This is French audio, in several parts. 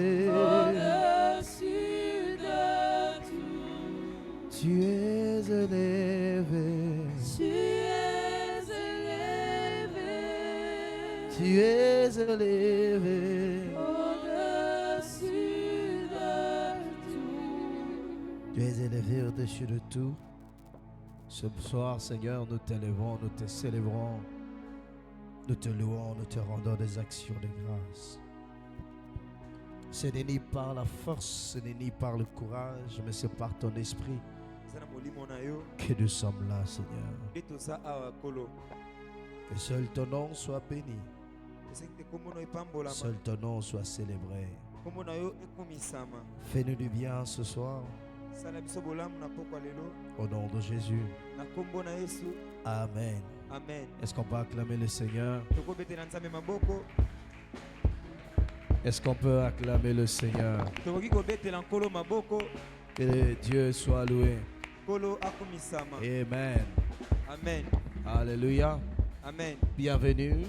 élevé. Au-dessus de tout. Tu es élevé. Tu es élevé. Tu es élevé. Au-dessus de tout. Tu es élevé au-dessus de tout. Ce soir, Seigneur, nous t'élevons, nous te célébrons, nous te louons, nous te rendons des actions de grâce. Ce n'est ni par la force, ce n'est ni par le courage, mais c'est par ton esprit que nous sommes là, Seigneur. Que seul ton nom soit béni, seul ton nom soit célébré. Fais-nous du bien ce soir, au nom de Jésus. Amen. Amen. Est-ce qu'on peut acclamer le Seigneur? Est-ce qu'on peut acclamer le Seigneur? Que Dieu soit loué. Amen. Amen. Alléluia. Amen. Bienvenue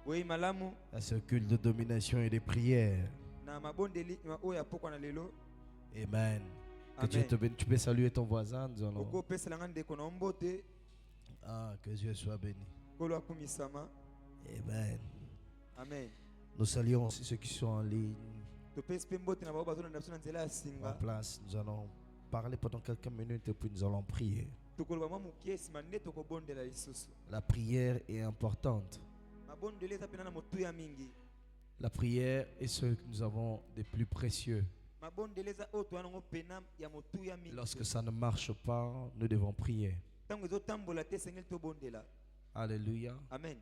Oui, malamu. à ce culte de domination et de prière. Na mabondeli oya pokwa na lelo. Amen. Que Dieu te bénisse. Tu peux saluer ton voisin. Nous allons... Oko pesa ngande kono mbote. Ah, que Dieu soit béni. Kolo akumisama. Amen. Amen. Nous saluons aussi ceux qui sont en ligne. To pesa mbote na baba zona ndapsona nzela En singa. place, nous allons parler pendant quelques minutes et puis nous allons prier. Tokolo ba mamukie simane toko bondela lisusu. La prière est importante. Mabondeli za pena na motu ya mingi. La prière est ce que nous avons de plus précieux. Mabondeli za oto anongo pena ya motu ya mingi. Lorsque ça ne marche pas, nous devons prier. Tango zo tambola te sengel to bondela. Alléluia. Amen.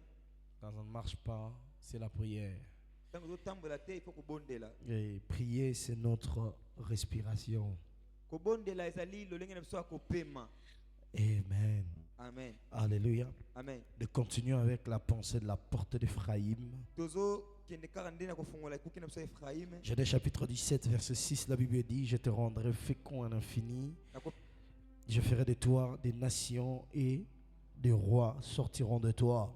Quand ça ne marche pas, c'est la prière. Tango zo tambola te il faut ko bondela. Et prier, c'est notre respiration. Ko bondela ezali lolenge na biso akopema. Amen. Amen. Alléluia. Amen. De continuer avec la pensée de la porte d'Éphraïm. Tozo kende karande na kofongola ikuki na biso Ephraim. Genèse chapitre 17, verset 6, la Bible dit: je te rendrai fécond à l'infini. Je ferai de toi des nations et des rois sortiront de toi.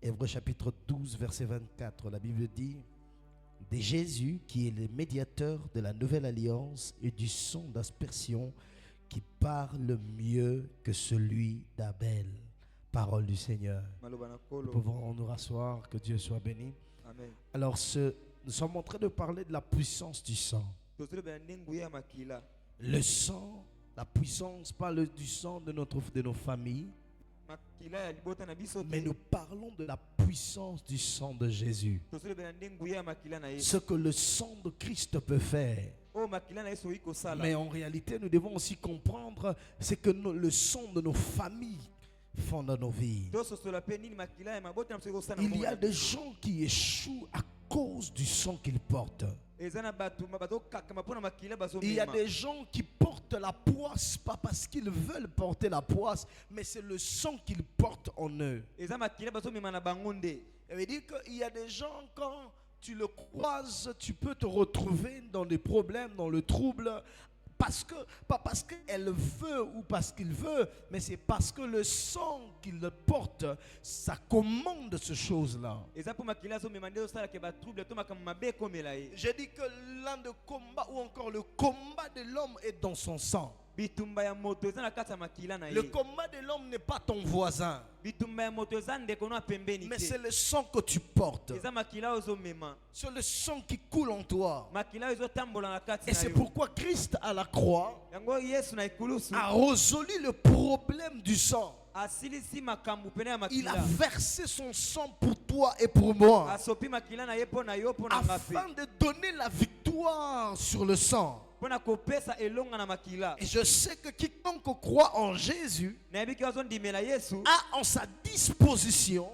Hébreux chapitre 12, verset 24, la Bible dit: de Jésus qui est le médiateur de la nouvelle alliance et du sang d'aspersion qui parle mieux que celui d'Abel. Parole du Seigneur. Nous pouvons nous rasseoir, que Dieu soit béni. Amen. Alors, nous sommes en train de parler de la puissance du sang. Le sang, la puissance, parle du sang de nos familles. Mais nous parlons de la puissance du sang de Jésus. Ce que le sang de Christ peut faire. Mais en réalité, nous devons aussi comprendre ce que le sang de nos familles font dans nos vies. Il y a des gens qui échouent à cause du sang qu'ils portent. Il y a des gens qui portent la poisse, pas parce qu'ils veulent porter la poisse, mais c'est le sang qu'ils portent en eux. Ça veut dire qu'il y a des gens, quand tu le croises, tu peux te retrouver dans des problèmes, dans le trouble, pas parce qu'elle veut ou parce qu'il veut, mais c'est parce que le sang qu'il porte, ça commande ces choses-là. J'ai dit que l'un des combats ou encore le combat de l'homme est dans son sang. Le combat de l'homme n'est pas ton voisin, mais c'est le sang que tu portes. C'est le sang qui coule en toi. Et c'est pourquoi Christ à la croix a résolu le problème du sang. Il a versé son sang pour toi et pour moi, afin de donner la victoire sur le sang. Et je sais que quiconque croit en Jésus a en sa disposition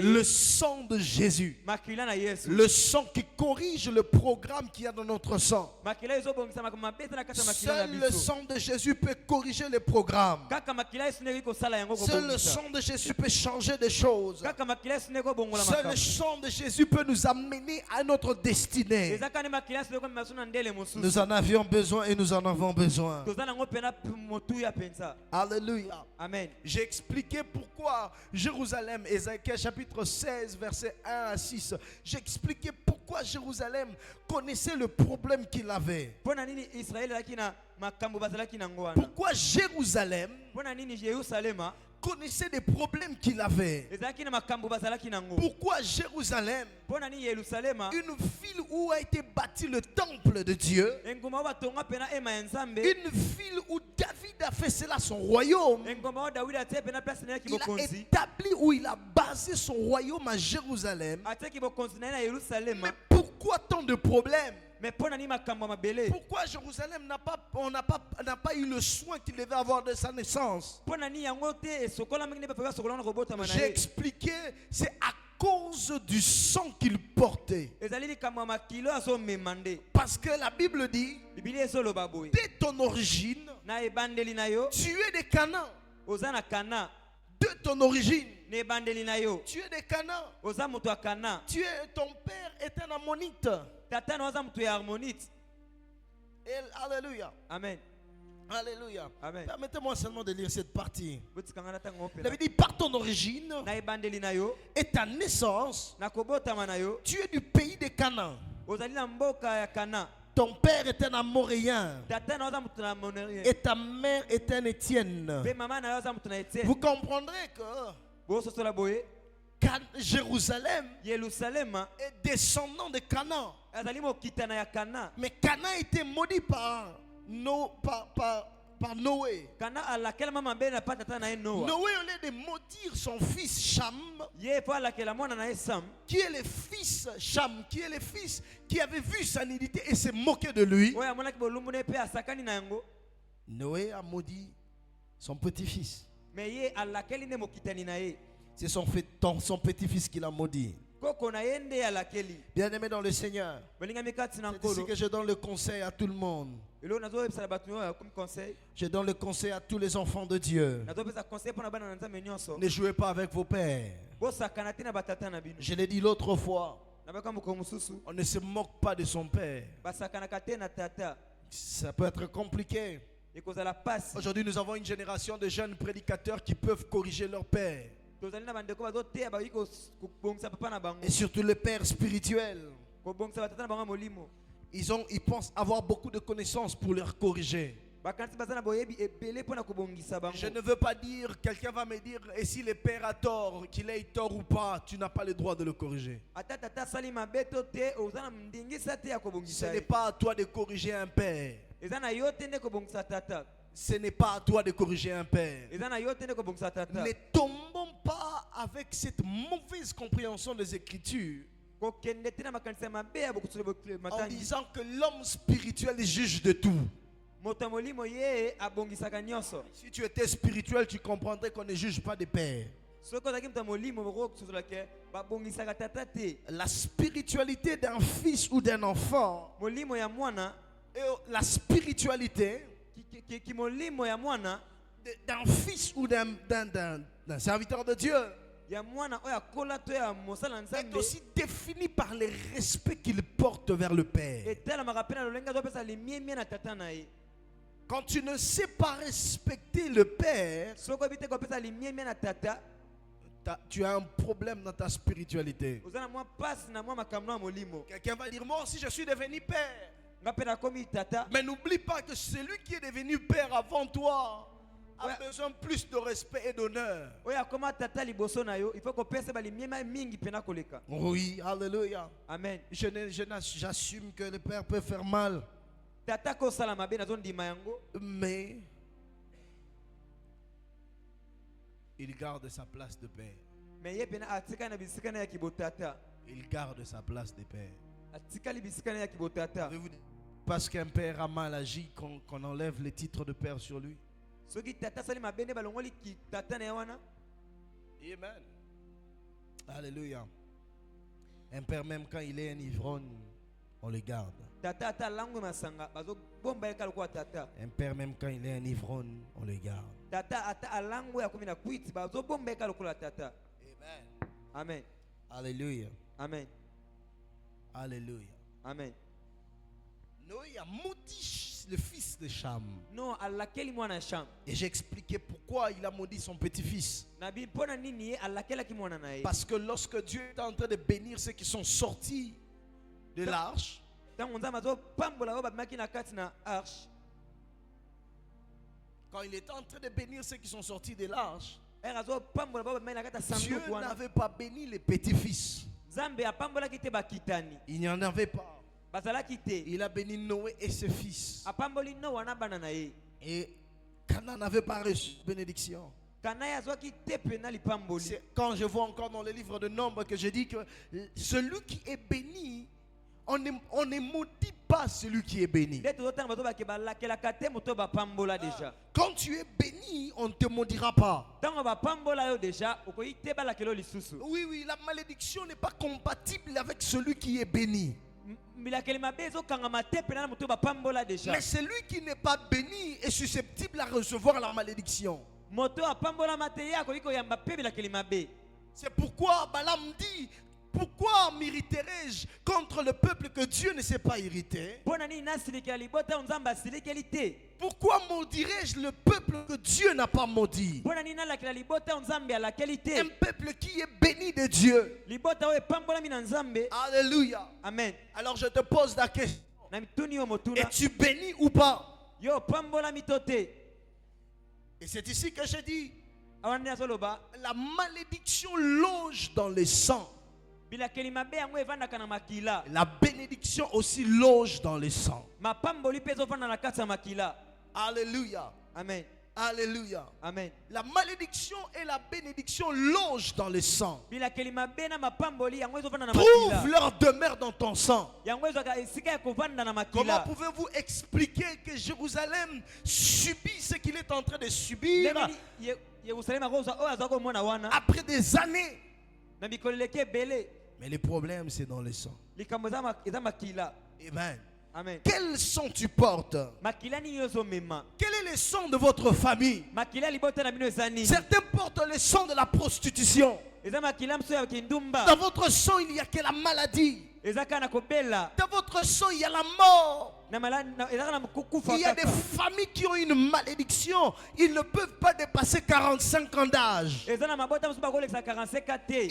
le sang de Jésus, le sang qui corrige le programme qu'il y a dans notre sang. Seul le sang de Jésus peut corriger les programmes. Seul le sang de Jésus peut changer des choses. Seul le sang de Jésus peut nous amener à notre destinée. Nous en avions besoin et nous en avons besoin. Alléluia. Amen. J'ai expliqué pourquoi Jérusalem, Ézéchiel chapitre 16, verset 1 à 6. J'ai expliqué pourquoi pourquoi Jérusalem connaissait le problème qu'il avait. Pourquoi Jérusalem connaissait des problèmes qu'il avait. Pourquoi Jérusalem, une ville où a été bâti le temple de Dieu, une ville où David a fait cela son royaume, il a établi où il a basé son royaume à Jérusalem. Mais pourquoi tant de problèmes? Pourquoi Jérusalem n'a pas eu le soin qu'il devait avoir de sa naissance? J'ai expliqué, c'est à cause du sang qu'il portait. Parce que la Bible dit, dès ton origine, tu es des Canaan. De ton origine, tu es des Canaan. Ton père est un Ammonite. Alléluia. Amen. Alléluia. Amen. Permettez-moi seulement de lire cette partie. Il avait dit, par ton origine et ta naissance, tu es du pays de Canaan. Ton père est un Amoréen et ta mère est un Étienne. Vous comprendrez que Jérusalem est descendant de Canaan. Mais Canaan était maudit par Noé. Noé, au lieu de maudire son fils Cham, qui est le fils Cham, qui est le fils qui avait vu sa nudité et s'est moqué de lui, Noé a maudit son petit-fils. C'est son petit-fils qui l'a maudit. Bien-aimé dans le Seigneur, c'est ici que je donne le conseil à tout le monde. Je donne le conseil à tous les enfants de Dieu. Ne jouez pas avec vos pères. Je l'ai dit l'autre fois, on ne se moque pas de son père. Ça peut être compliqué. Aujourd'hui, nous avons une génération de jeunes prédicateurs qui peuvent corriger leur père. Et surtout le père spirituel. Ils pensent avoir beaucoup de connaissances pour leur corriger. Je ne veux pas dire, quelqu'un va me dire, et si le père a tort, qu'il ait tort ou pas, tu n'as pas le droit de le corriger. Ce n'est pas à toi de corriger un père. Ce n'est pas à toi de corriger un père. Ne tombons pas avec cette mauvaise compréhension des Écritures en disant que l'homme spirituel juge de tout. Si tu étais spirituel, tu comprendrais qu'on ne juge pas des pères. La spiritualité d'un fils ou d'un enfant, et la spiritualité d'un fils ou d'un serviteur de Dieu est aussi défini par le respect qu'il porte vers le Père. Quand tu ne sais pas respecter le Père, tu as un problème dans ta spiritualité. Quelqu'un va dire, moi aussi je suis devenu père. Mais n'oublie pas que celui qui est devenu père avant toi a besoin plus de respect et d'honneur. Oui, alléluia. Amen. J'assume que le père peut faire mal. Mais il garde sa place de père. Il garde sa place de père. Parce qu'un père a mal agi, qu'on enlève les titres de père sur lui. Amen. Alléluia. Un père, même quand il est un ivrogne, on le garde. Un père, même quand il est un ivrogne, on le garde. Amen. Alléluia. Amen. Alléluia. Amen. Noé a maudit le fils de Cham. Non, et j'ai expliqué pourquoi il a maudit son petit-fils. Parce que lorsque Dieu est en train de bénir ceux qui sont sortis de l'arche. Quand il était en train de bénir ceux qui sont sortis de l'arche, Dieu n'avait pas béni les petits-fils. Il n'y en avait pas. Il a béni Noé et ses fils. Et Canaan n'avait pas reçu bénédiction. C'est quand je vois encore dans le livre de Nombres que je dis que celui qui est béni, on ne maudit pas celui qui est béni. Quand tu es béni, on ne te maudira pas. Oui, oui, la malédiction n'est pas compatible avec celui qui est béni. Mais celui qui n'est pas béni est susceptible à recevoir la malédiction. C'est pourquoi Balaam dit: pourquoi m'irriterai-je contre le peuple que Dieu ne s'est pas irrité? Pourquoi maudirais-je le peuple que Dieu n'a pas maudit? Un peuple qui est béni de Dieu. Alléluia. Amen. Alors je te pose la question: es-tu béni ou pas? Et c'est ici que je dis: la malédiction loge dans le sang. La bénédiction aussi loge dans le sang. Alléluia. Amen. Alléluia. Amen. La malédiction et la bénédiction logent dans le sang. Trouve leur demeure dans ton sang. Comment pouvez-vous expliquer que Jérusalem subit ce qu'il est en train de subir après des années? Mais le problème, c'est dans le sang. Amen. Amen. Quel sang tu portes? Quel est le sang de votre famille? Certains portent le sang de la prostitution. Dans votre sang, il n'y a que la maladie. Dans votre sang, il y a la mort. Il y a des familles qui ont une malédiction. Ils ne peuvent pas dépasser 45 ans d'âge. Il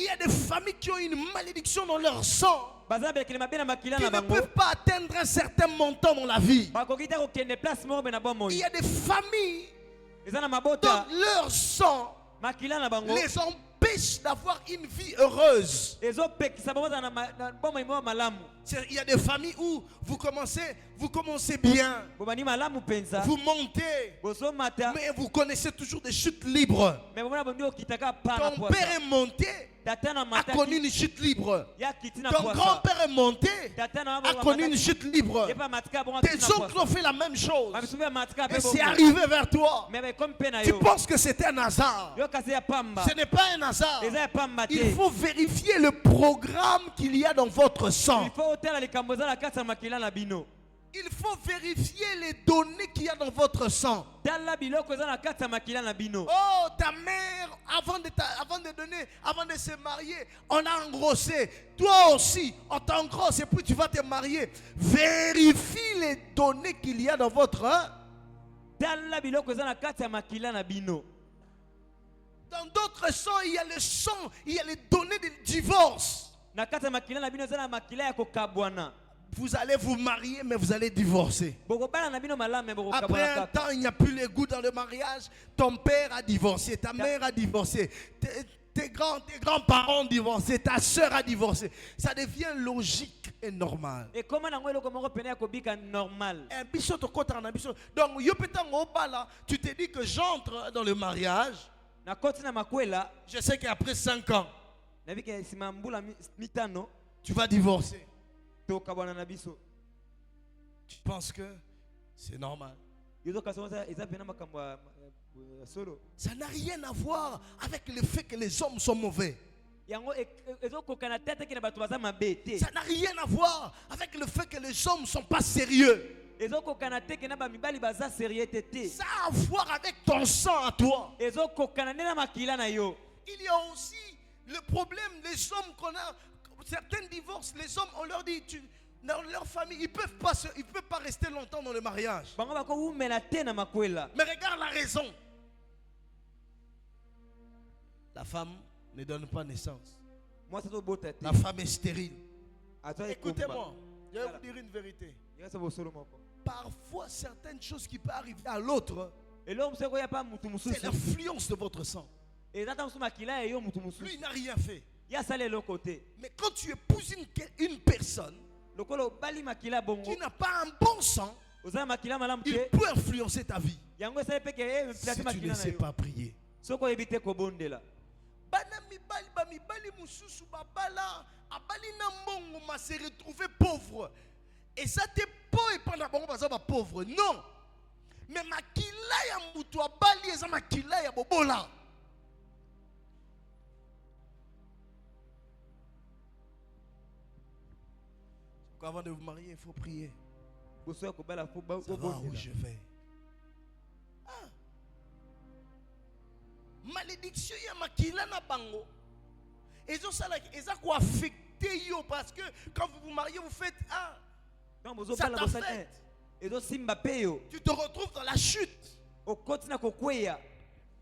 y a des familles qui ont une malédiction dans leur sang, qui ne peuvent pas atteindre un certain montant dans la vie. Il y a des familles dans leur sang les empêche d'avoir une vie heureuse. Il y a des familles où vous commencez bien, vous montez, mais vous connaissez toujours des chutes libres. Ton père est monté, a connu une chute libre. Ton grand-père est monté, a connu une chute libre. Tes oncles ont fait la même chose et c'est arrivé vers toi. Tu penses que c'est un hasard. Ce n'est pas un hasard. Il faut vérifier le programme qu'il y a dans votre sang. Il faut vérifier les données qu'il y a dans votre sang. Oh, ta mère, avant de se marier, on a engrossé. Toi aussi, on t'engrosse et puis tu vas te marier. Vérifie les données qu'il y a dans votre Dans d'autres sangs, il y a le sang, il y a les données du divorce. Vous allez vous marier, mais vous allez divorcer. Après un temps, il n'y a plus le goût dans le mariage. Ton père a divorcé, ta mère a divorcé, tes grands-parents ont divorcé, ta soeur a divorcé. Ça devient logique et normal. Donc, tu te dis que j'entre dans le mariage. Je sais qu'après 5 ans, tu vas divorcer. Tu penses que c'est normal. Ça n'a rien à voir avec le fait que les hommes sont mauvais. Ça n'a rien à voir avec le fait que les hommes ne sont pas sérieux. Ça a à voir avec ton sang à toi. Il y a aussi le problème des hommes qu'on a. Certains divorces, les hommes, on leur dit, dans leur famille, ils ne peuvent pas rester longtemps dans le mariage. Mais regarde la raison. La femme ne donne pas naissance. La femme est stérile. Écoutez-moi. Je vais vous dire une vérité. Parfois, certaines choses qui peuvent arriver à l'autre, c'est l'influence de votre sang. Lui, il n'a rien fait. Mais quand tu épouses une personne qui n'a pas un bon sang, il peut influencer ta vie. Si tu ne sais pas prier. Se retrouver pauvre. Et ça t'est pas et pendant pauvre. Non. Mais makila ya mutu abali eza makila ya bobola. Avant de vous marier, il faut prier. Savoir où je vais. Ah. Malédiction ya makila na bango. Et ça quoi affecter yo parce que quand vous vous mariez, vous faites ça t'affecte. Tu te retrouves dans la chute.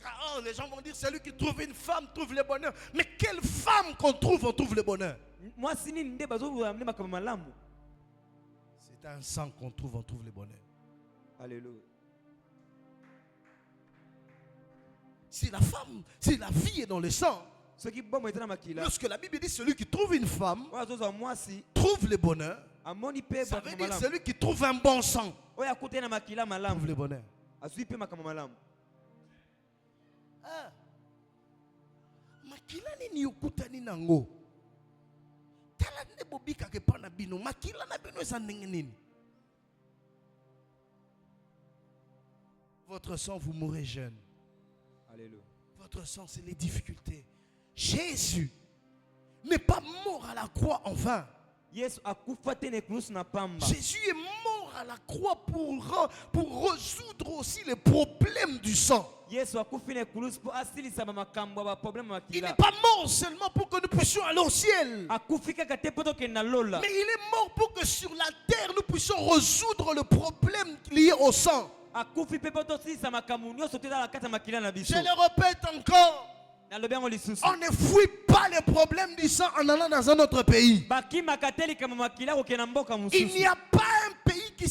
Car les gens vont dire celui qui trouve une femme trouve le bonheur. Mais quelle femme qu'on trouve, on trouve le bonheur. C'est un sang qu'on trouve, on trouve le bonheur. Alléluia. Si la femme, si la vie est dans le sang, lorsque la Bible dit celui qui trouve une femme trouve le bonheur, ça veut dire celui qui trouve un bon sang trouve le bonheur. Makila nini yokutani nango tala ne bobika ke pana bino makila na bino eza ndenge nini. Votre sang, vous mourrez jeune. Alléluia. Votre sang, c'est les difficultés. Jésus n'est pas mort à la croix en vain. Jésus est mort à la croix pour résoudre aussi les problèmes du sang. Il n'est pas mort seulement pour que nous puissions aller au ciel, mais il est mort pour que sur la terre nous puissions résoudre le problème lié au sang. Je le répète encore. On ne fuit pas les problèmes du sang en allant dans un autre pays. Il n'y a pas un pays qui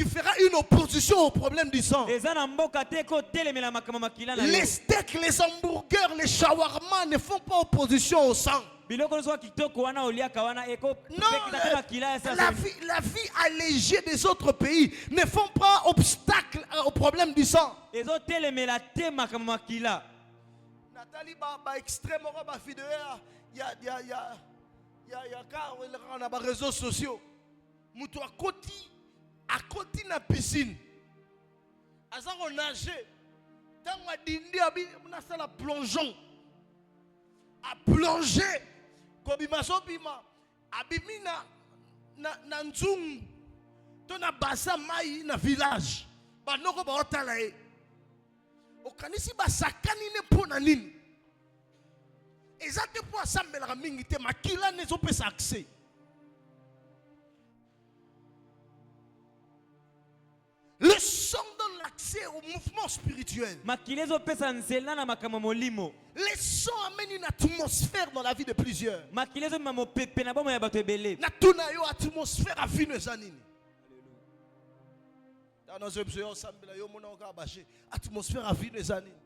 fera une opposition au problème du sang. Les steaks, les hamburgers, les shawarma ne font pas opposition au sang. Non, la vie allégée des autres pays ne font pas obstacle au problème du sang. Nathalie ba extrême ba vidéo il y a on a des réseaux sociaux. Mutu à côté na piscine. Azan on nager. Tant a dindi abi na sala plongeon. A plonger. Kobima so bima. Abimi na nzungu. Tona basa mai na village. Ba noko ba otala e. Okanisi basakani ne pona nini ezate po asambela mingi te makila nezo pesa accès. Le sang donne l'accès au mouvement spirituel. Le sang amène une atmosphère dans la vie de plusieurs. Natuna yo atmosphère à vie nezanini. Atmosphère à vie des années.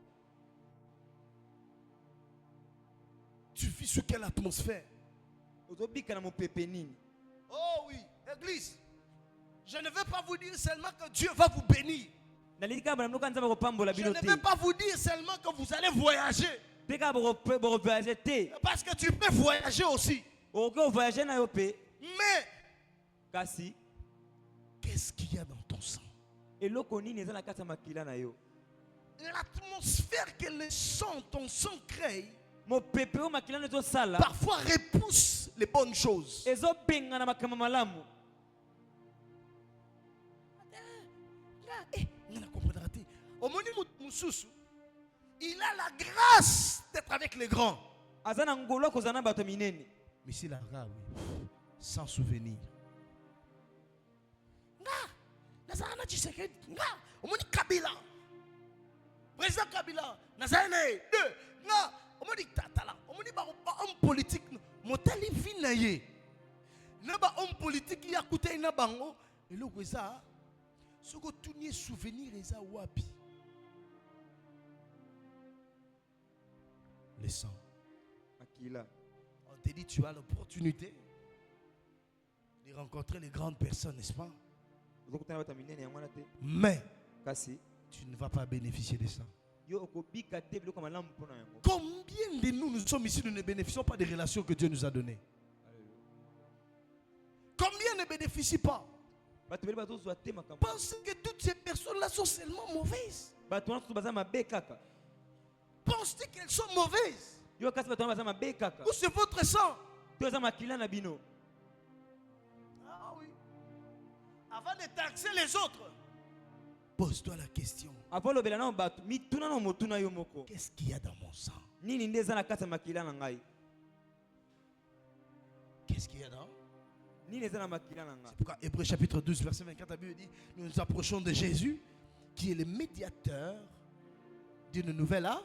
Tu vis sur quelle atmosphère? Oh oui, église. Je ne veux pas vous dire seulement que Dieu va vous bénir. Je ne veux pas vous dire seulement que vous allez voyager. Parce que tu peux voyager aussi. Mais qu'est-ce qu'il y a dans ton sang? L'atmosphère que le sang, ton sang crée, parfois repousse les bonnes choses. Il a la grâce d'être avec les grands. Mais c'est la grâce, sans souvenir. Nazarana Tshisekedi, omoni Kabila, président Kabila, Nazarana deux, omoni Tatala, omoni ba homme politique, motali vinaye. Naba homme politique qui a coûté na bango et le kweza ce que tout ni souvenir eza wapi. Le sang. Makila. On te dit tu as l'opportunité de rencontrer les grandes personnes, n'est-ce pas? Mais tu ne vas pas bénéficier de ça. Combien de nous sommes ici, nous ne bénéficions pas des relations que Dieu nous a données? Combien ne bénéficient pas? Parce que toutes ces personnes-là sont seulement mauvaises. Pensez qu'elles sont mauvaises? Où c'est votre sang? Ah oui. Avant de taxer les autres, pose-toi la question. Qu'est-ce qu'il y a dans mon sang? Qu'est-ce qu'il y a dans? C'est pourquoi Hébreux chapitre 12 verset 24 la Bible dit, nous nous approchons de Jésus qui est le médiateur d'une nouvelle âme.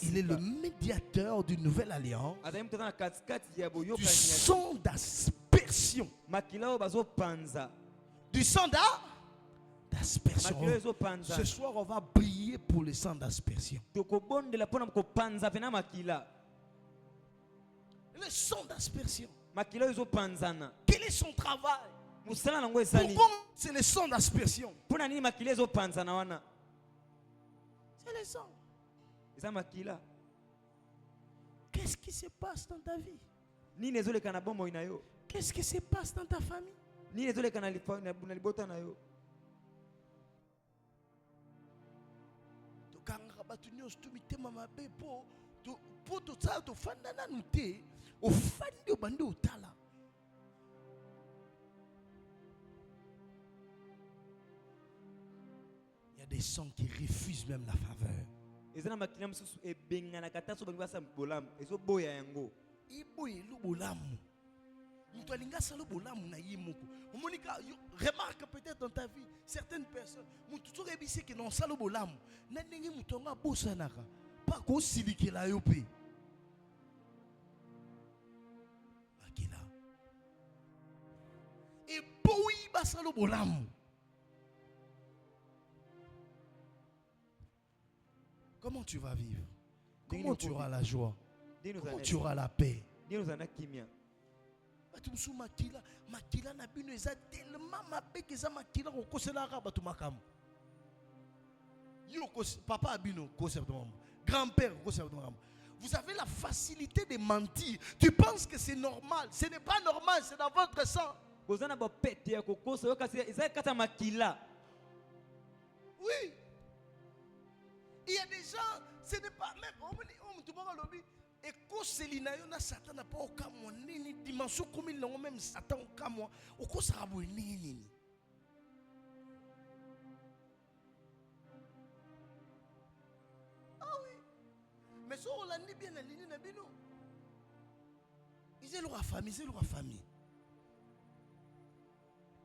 Il est le médiateur d'une nouvelle alliance, du sang d'aspersion. Du sang d'aspersion. Ce soir, on va prier pour le sang d'aspersion. Le sang d'aspersion. Quel est son travail? Pourquoi c'est le sang d'aspersion? C'est le sang. Qu'est-ce qui se passe dans ta vie? Qu'est-ce qui se passe dans ta famille? Il y a des sangs qui refusent même la faveur. Remarque peut-être dans ta vie certaines personnes qui n'ont pas comment tu vas vivre? Comment tu auras la joie? Comment tu auras la paix? Papa abino, grand-père, vous avez la facilité de mentir. Tu penses que c'est normal. Ce n'est pas normal, c'est dans votre sang. Oui. Il y a des gens, ce n'est pas même. Et quand Célina na Satan n'a pas aucun ni dimension comme il n'a même Satan aucun mois. Au quoi ça va ni. Ah oui. Mais ça on l'a dit bien aligné na bino. Ils ont leur famille,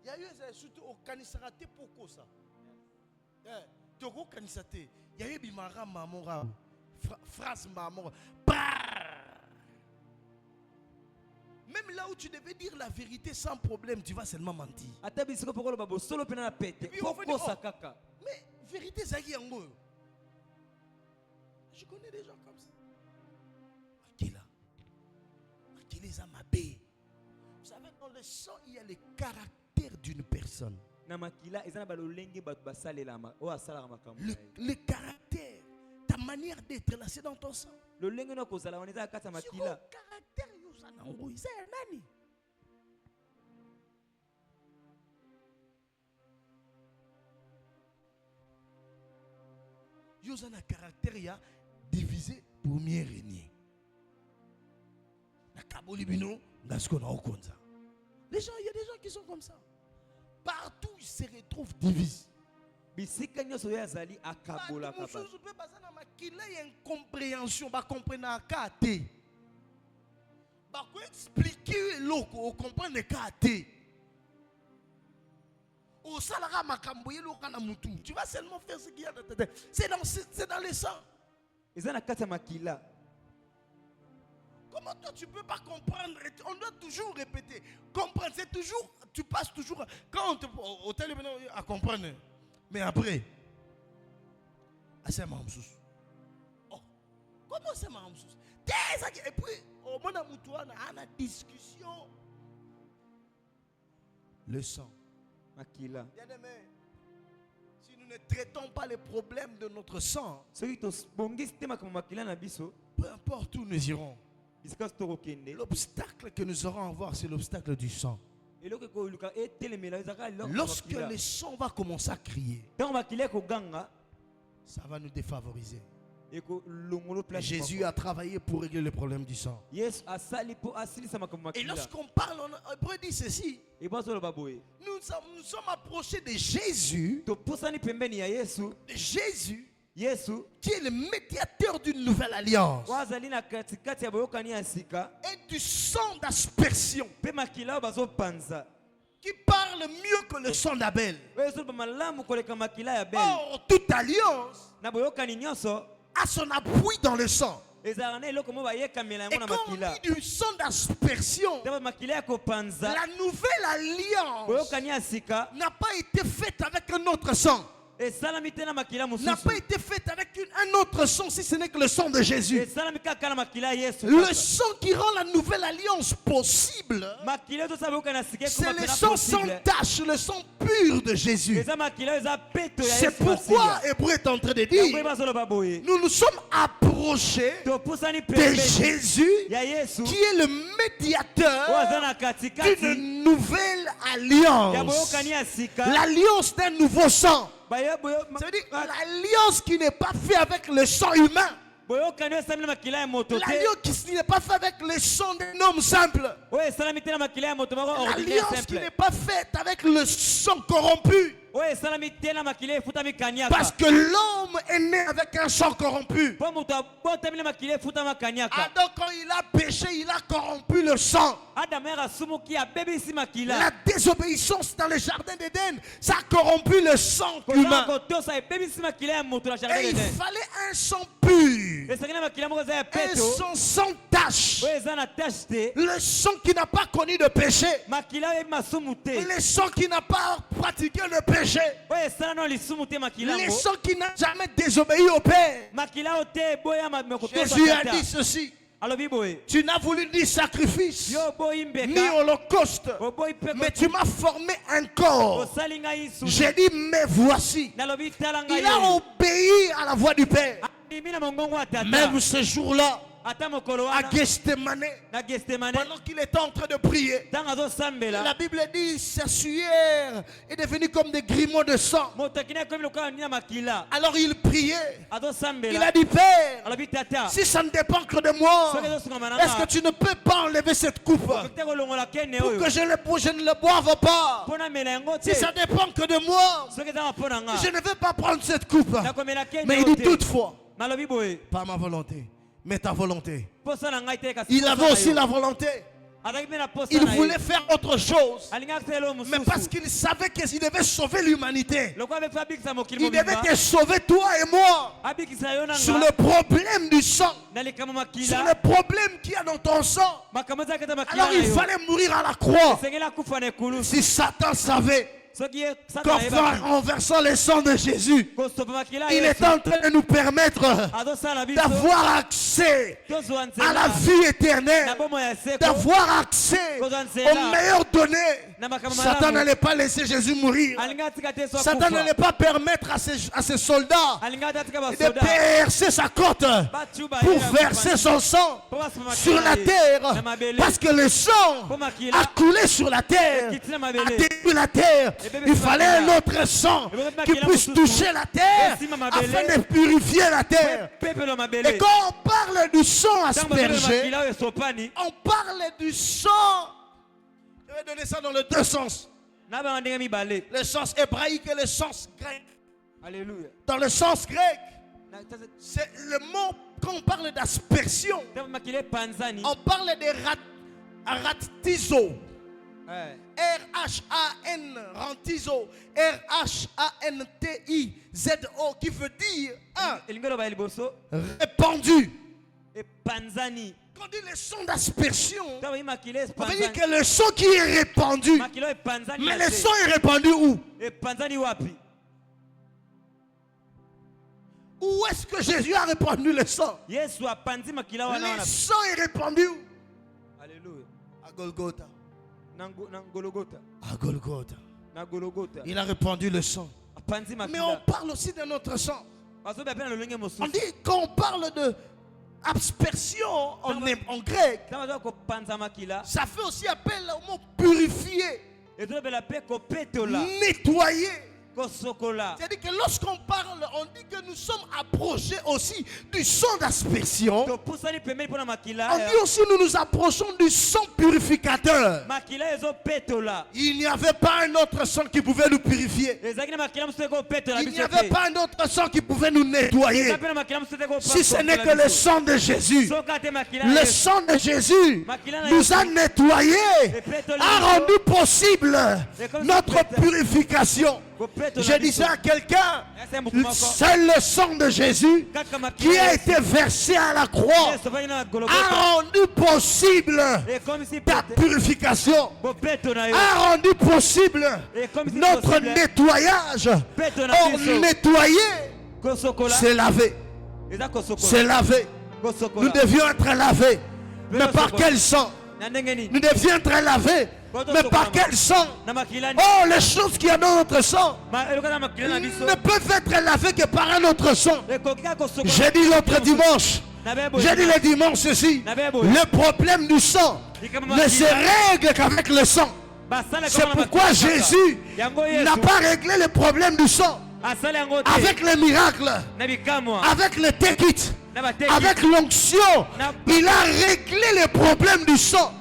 Il y a eu surtout au kanisarate pour ça. Togo kanisate. Il y a eu bimara mamora. Phrase mamora. Même là où tu devais dire la vérité sans problème, tu vas seulement mentir. Mais vérité, c'est qui en gros? Je connais des gens comme ça. Vous savez, dans le sang, il y a le caractère d'une personne. Le caractère, ta manière d'être là, c'est dans ton sang. Si le caractère, c'est nani. Yozana caractère ya divisé pour mieux régner. Les gens, il y a des gens qui sont comme ça. Partout ils se retrouvent divisés. Il y a une compréhension, ba comprendre kate. Ba ko expliquer loko, on comprend le kate. Au salara makambo yelo kana mutu. Tu vas seulement faire ce qu'il y a dans ta tête. C'est dans le sang. Quand Comment toi tu ne peux pas comprendre? On doit toujours répéter. Comprendre, c'est toujours, tu passes toujours, quand on te, au téléphone, à comprendre. Mais après, c'est Mamsous. Oh, comment c'est Mamsous? Et puis, au moment où on a une discussion, le sang. Makila. Bien-aimé, si nous ne traitons pas les problèmes de notre sang, peu importe où nous irons, l'obstacle que nous aurons à voir, c'est l'obstacle du sang. Lorsque le sang va commencer à crier, ça va nous défavoriser. Jésus a travaillé pour régler le problème du sang. Et lorsqu'on parle, on dit ceci. Nous sommes approchés de Jésus. Jésus qui est le médiateur d'une nouvelle alliance. Et du sang d'aspersion. Qui parle mieux que le sang d'Abel. Or, toute alliance a son appui dans le sang. Et quand on dit du sang d'aspersion, la nouvelle alliance n'a pas été faite avec un autre sang. N'a pas été faite avec un autre sang, si ce n'est que le sang de Jésus. Le sang qui rend la nouvelle alliance possible, c'est le sang sans tache, le sang pur de Jésus. C'est pourquoi Hébreu est en train de dire, nous nous sommes approchés de Jésus, qui est le médiateur d'une nouvelle alliance. L'alliance d'un nouveau sang. Ça veut dire l'alliance qui n'est pas faite avec le sang humain. L'alliance qui n'est pas faite avec le sang d'un homme simple. L'alliance qui n'est pas faite avec le sang corrompu. Parce que l'homme est né avec un sang corrompu. Adam, quand il a péché, il a corrompu le sang. La désobéissance dans le jardin d'Éden, ça a corrompu le sang humain. Et il fallait un sang pur, un sang sans tache, le sang qui n'a pas connu de péché, le sang qui n'a pas pratiqué le péché, le sang qui n'a jamais désobéi au Père. Jésus a dit ceci. Tu n'as voulu ni sacrifice, ni holocauste, mais tu m'as formé un corps. J'ai dit, mais voici. Il a obéi à la voix du Père. Même ce jour-là, à Gethsemane, pendant qu'il était en train de prier, la Bible dit sa sueur est devenue comme des grumeaux de sang. Alors il priait. Il a dit, Père, si ça ne dépend que de moi, est-ce que tu ne peux pas enlever cette coupe pour que je ne le boive pas? Si ça dépend que de moi, je ne veux pas prendre cette coupe. Mais il dit toutefois, pas ma volonté, mais ta volonté. Il avait aussi la volonté. Il voulait faire autre chose. Mais parce qu'il savait qu'il devait sauver l'humanité. Il devait te sauver toi et moi. Sur le problème du sang. Sur le problème qu'il y a dans ton sang. Alors il fallait mourir à la croix. Si Satan savait qu'en versant le sang de Jésus, il est en train de nous permettre d'avoir accès à la vie éternelle, d'avoir accès aux meilleures données. Satan n'allait pas laisser Jésus mourir. Satan n'allait pas permettre à ses soldats de percer sa côte pour verser son sang sur la terre, parce que le sang a coulé sur la terre, a détruit la terre. Il fallait un autre sang qui puisse toucher la terre afin de purifier la terre. Et quand on parle du sang aspergé, on parle du sang. Je vais donner ça dans les deux sens. Le sens hébraïque et le sens grec. Alléluia. Dans le sens grec, c'est le mot, quand on parle d'aspersion, on parle de ratizo. R-H-A-N, rantizo, R-H-A-N-T-I-Z-O, qui veut dire répandu. Quand on dit le sang d'aspersion, Taba imakile on veut dire espanzani. que le sang qui est répandu. Makilo epanzani. Mais le sang est répandu où? Epanzani wapi? Où est-ce que Jésus a répandu le sang? Yesu apanzi makila wana Le wana. sang est répandu où? Alléluia. À Golgotha. Na Golgotha. À Golgotha. Na Golgotha. Il a répandu le sang. Apanzi Mais on makila. parle aussi de notre sang. Bazo be apena lolenge On mosusu. dit quand on parle de aspersion en grec, Taba zo ko panza makila. ça fait aussi appel au mot purifier, Ezo be la pe ko petola. nettoyer. Ko sokola. C'est-à-dire que lorsqu'on parle, on dit que nous sommes approchés aussi du sang d'aspersion. To pusani pembeni pona makila. On dit aussi nous nous approchons du sang purificateur. Makila ezo petola. Il n'y avait pas un autre sang qui pouvait nous purifier. Ezaki na makila musu ko petola. Il n'y avait pas un autre sang qui pouvait nous nettoyer. Ezaki na makila musu ko Si ce n'est que le sang de Jésus. Sokate makila. Le sang de Jésus nous a nettoyés, a rendu possible notre purification. Je disais à quelqu'un, c'est le sang de Jésus qui a été versé à la croix, a rendu possible ta purification, a rendu possible notre nettoyage. Or, nettoyer, c'est laver. C'est laver. Nous devions être lavés. Mais par quel sang? Nous devions être lavés. Mais par quel sang? Oh, les choses qu'il y a dans notre sang ne peuvent être lavées que par un autre sang. J'ai dit l'autre dimanche. J'ai dit le dimanche ceci. Le problème du sang ne se règle qu'avec le sang. C'est pourquoi Jésus n'a pas réglé le problème du sang avec les miracles, avec le tekit, avec l'onction. Il a réglé les problèmes du sang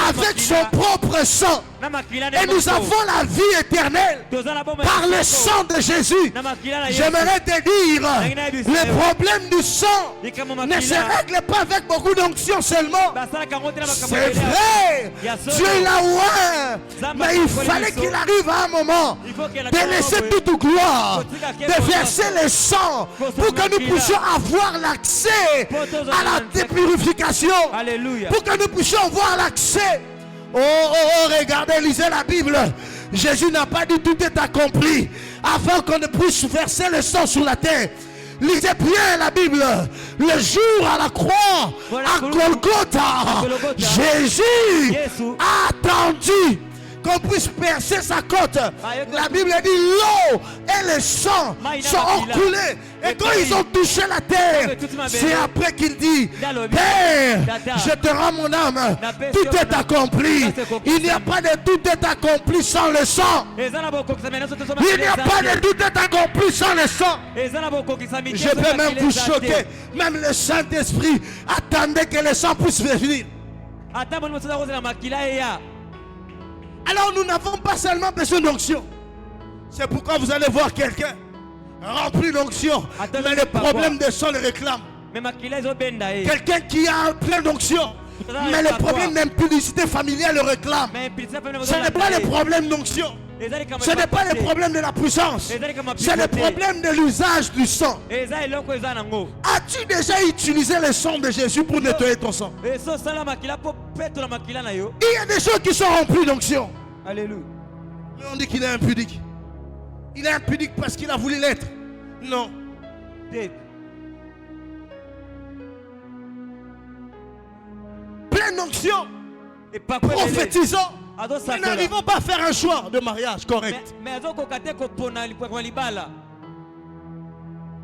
avec son propre sang. Et nous avons la vie éternelle par le sang de Jésus. J'aimerais te dire, le problème du sang ne se règle pas avec beaucoup d'onction seulement. C'est vrai, Dieu l'a oint, mais il fallait qu'il arrive à un moment de laisser toute gloire, de verser le sang pour que nous puissions avoir l'accès à la dépurification, pour que nous puissions avoir l'accès. Oh, regardez, lisez la Bible. Jésus n'a pas dit tout est accompli avant qu'on ne puisse verser le sang sur la terre. Lisez bien la Bible. Le jour à la croix, à Golgotha, Jésus a attendu qu'on puisse percer sa côte. La Bible dit l'eau et le sang sont coulés. Et quand ils ont touché la terre, c'est après qu'il dit, Père, je te rends mon âme. Tout est accompli. Il n'y a pas de tout est accompli sans le sang. Il n'y a pas de tout est accompli sans le sang. Je peux même vous choquer. Même le Saint-Esprit attendait que le sang puisse venir. Alors nous n'avons pas seulement besoin d'onction. C'est pourquoi vous allez voir quelqu'un rempli d'onction, mais le problème de sang le réclame. Quelqu'un qui a plein d'onction, mais le problème d'impudicité familiale le réclame. Ce n'est pas le problème d'onction. Ce n'est pas le problème de la puissance. C'est le problème de l'usage du sang. As-tu déjà utilisé le sang de Jésus pour nettoyer ton sang? Il y a des gens qui sont remplis d'onction. Alléluia. Mais on dit qu'il est impudique. Il est impudique parce qu'il a voulu l'être. Non. Plein d'onction. Prophétisant. Nous n'arrivons pas à faire un choix de mariage correct.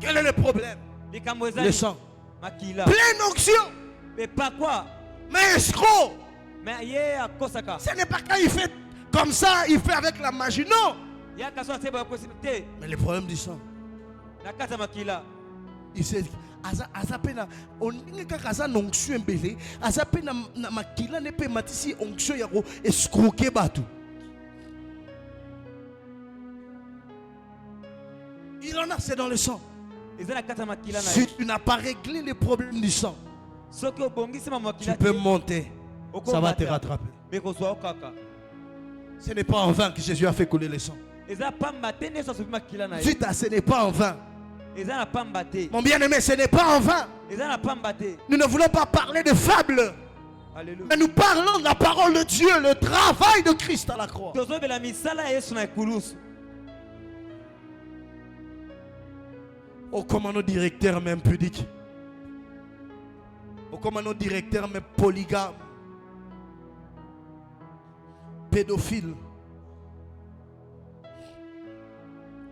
Quel est le problème? Le sang. Plein d'onction. Mais escroc. Ce n'est pas quand il fait comme ça, il fait avec la magie. Non. Mais le problème du sang. Il sait. Azapena oninga kaza n'onction embelé azapena na makila ne pe matisi onction yako escroquer batu. Il en a, c'est dans le sang. Si tu n'as pas réglé les problèmes du sang, tu peux monter, ça va te rattraper. Ce n'est pas en vain que Jésus a fait couler le sang. Vite, ce n'est pas en vain. Mon bien-aimé, ce n'est pas en vain. Nous ne voulons pas parler de fables. Alléluia. Mais nous parlons de la parole de Dieu, le travail de Christ à la croix. Oh, comment nos directeurs même pudiques. Oh, comment nos directeurs même polygames. Pédophiles.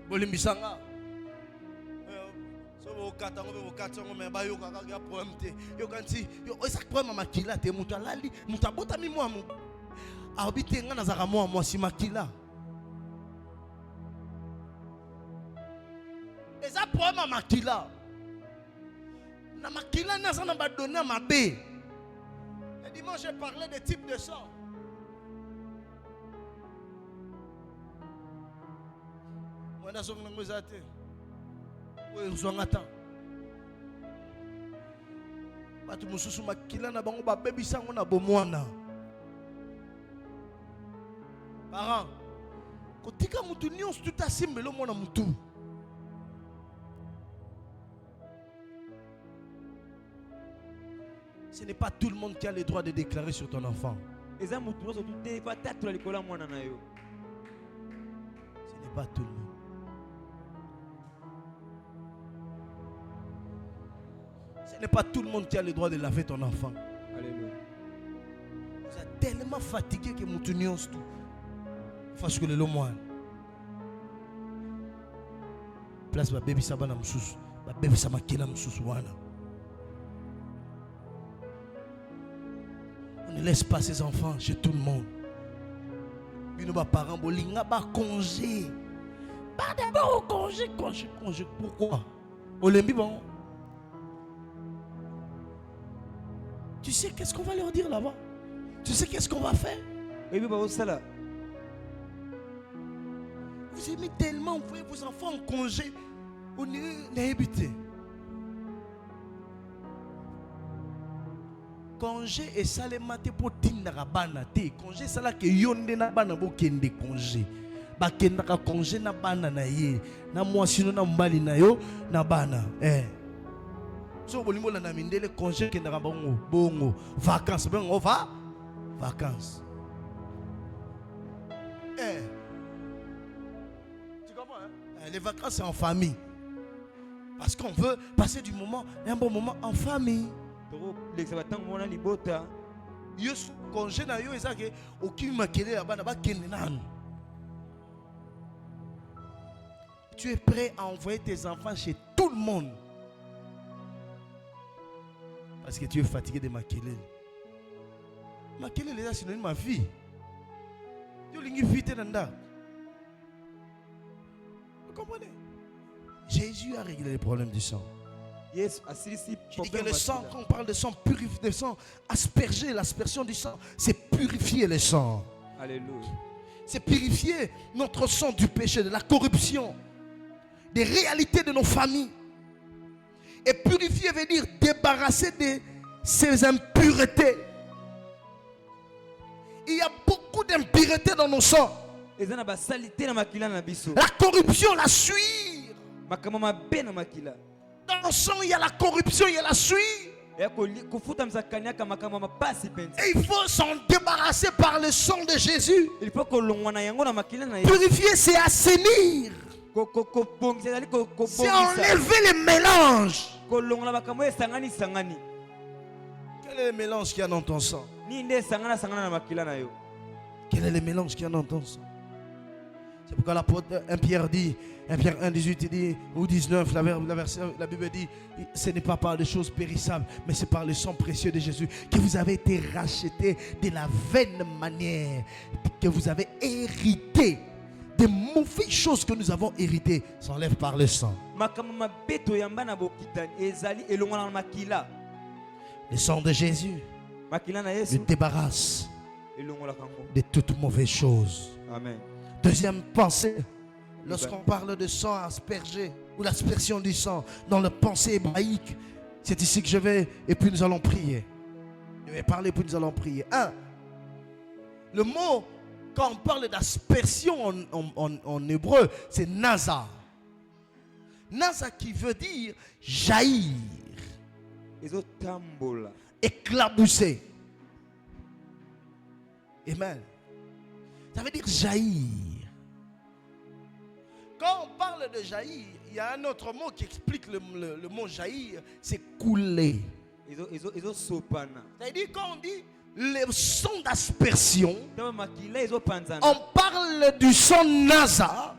Bolimbisanga. Eza problème makila. Na makila na za na ba donner ma bé. Le dimanche j'ai parlé des types de sang. Moi na so ngwe zate. Oui, zwangata. Batu mususu makila na bango ba baby sango na bomwana. Parents, kotika mutu nyonso tout asimbelo mona mutu. Ce n'est pas tout le monde qui a le droit de déclarer sur ton enfant. Ce n'est pas tout le monde. Ce n'est pas tout le monde qui a le droit de laver ton enfant. Alléluia. Vous êtes tellement fatigué que vous tenez tout. Parce que le moine. Place ma bébé sabana msous. Ma bébé samakila msous wana. On ne laisse pas ses enfants chez tout le monde. Puis nos parents bolinga ba congé. Pas d'abord au congé. Pourquoi? Olembi bon. Tu sais qu'est-ce qu'on va leur dire là-bas? Tu sais qu'est-ce qu'on va faire? Vous aimez tellement, vous voyez vos enfants en congé. On est habité. Congé et ça les maté pour tindara bana te. Congé ça là que yonde na bana bo kende congé. Ba kenda ka congé na bana na ye. Na moi sino na mbali na yo na bana. So bolimo la na mindele congé kenda ka bongo vacances ben on va vacances. Tu comprends hein? Les vacances c'est en famille. Parce qu'on veut passer du moment, un bon moment en famille. Tu es prêt à envoyer tes enfants chez tout le monde parce que tu es fatigué de Makelele. Makelele est synonyme de ma vie. Vous comprenez? Jésus a réglé les problèmes du sang. Yes, je dis que le sang, quand on parle de sang, purifier le sang, asperger, l'aspersion du sang, c'est purifier le sang. Alléluia. C'est purifier notre sang du péché, de la corruption, des réalités de nos familles. Et purifier veut dire débarrasser de ces impuretés. Il y a beaucoup d'impuretés dans nos sangs. La corruption, la suie. Dans le sang, il y a la corruption, il y a la suie. Et il faut s'en débarrasser par le sang de Jésus. Purifier, c'est assainir. C'est enlever les mélanges. Quel est le mélange qu'il y a dans ton sang? Quel est le mélange qu'il y a dans ton sang? C'est pourquoi l'apôtre 1 Pierre dit, 1 Pierre 1, 18 dit, ou 19, la Bible dit, ce n'est pas par des choses périssables, mais c'est par le sang précieux de Jésus que vous avez été rachetés de la vaine manière, que vous avez hérité. Des mauvaises choses que nous avons héritées s'enlèvent par le sang. Le sang de Jésus nous débarrasse de toutes mauvaises choses. Amen. Deuxième pensée, lorsqu'on parle de sang aspergé ou l'aspersion du sang dans la pensée hébraïque, c'est ici que je vais et puis nous allons prier. Je vais parler puis nous allons prier. Le mot, quand on parle d'aspersion en hébreu, c'est nazar. Naza qui veut dire jaillir, éclabousser. Amen. Ça veut dire jaillir. Quand on parle de jaillir, il y a un autre mot qui explique le mot jaillir, c'est couler. C'est-à-dire quand on dit le sang d'aspersion, on parle du sang Naza.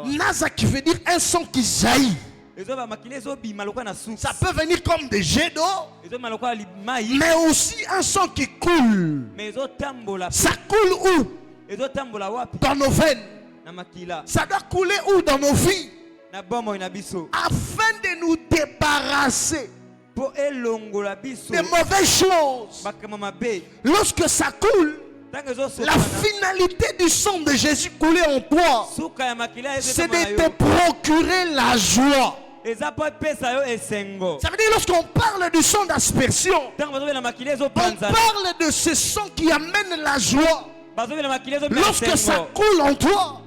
Naza qui veut dire un sang qui jaillit. Ça peut venir comme des jets d'eau, mais aussi un sang qui coule. Ça coule où? Dans nos veines. Ça doit couler où? Dans nos vies, afin de nous débarrasser des mauvaises choses. Lorsque ça coule, la finalité du sang de Jésus coulé en toi, c'est de te procurer la joie. Ça veut dire lorsqu'on parle du sang d'aspersion, on parle de ce sang qui amène la joie. Lorsque ça coule en toi,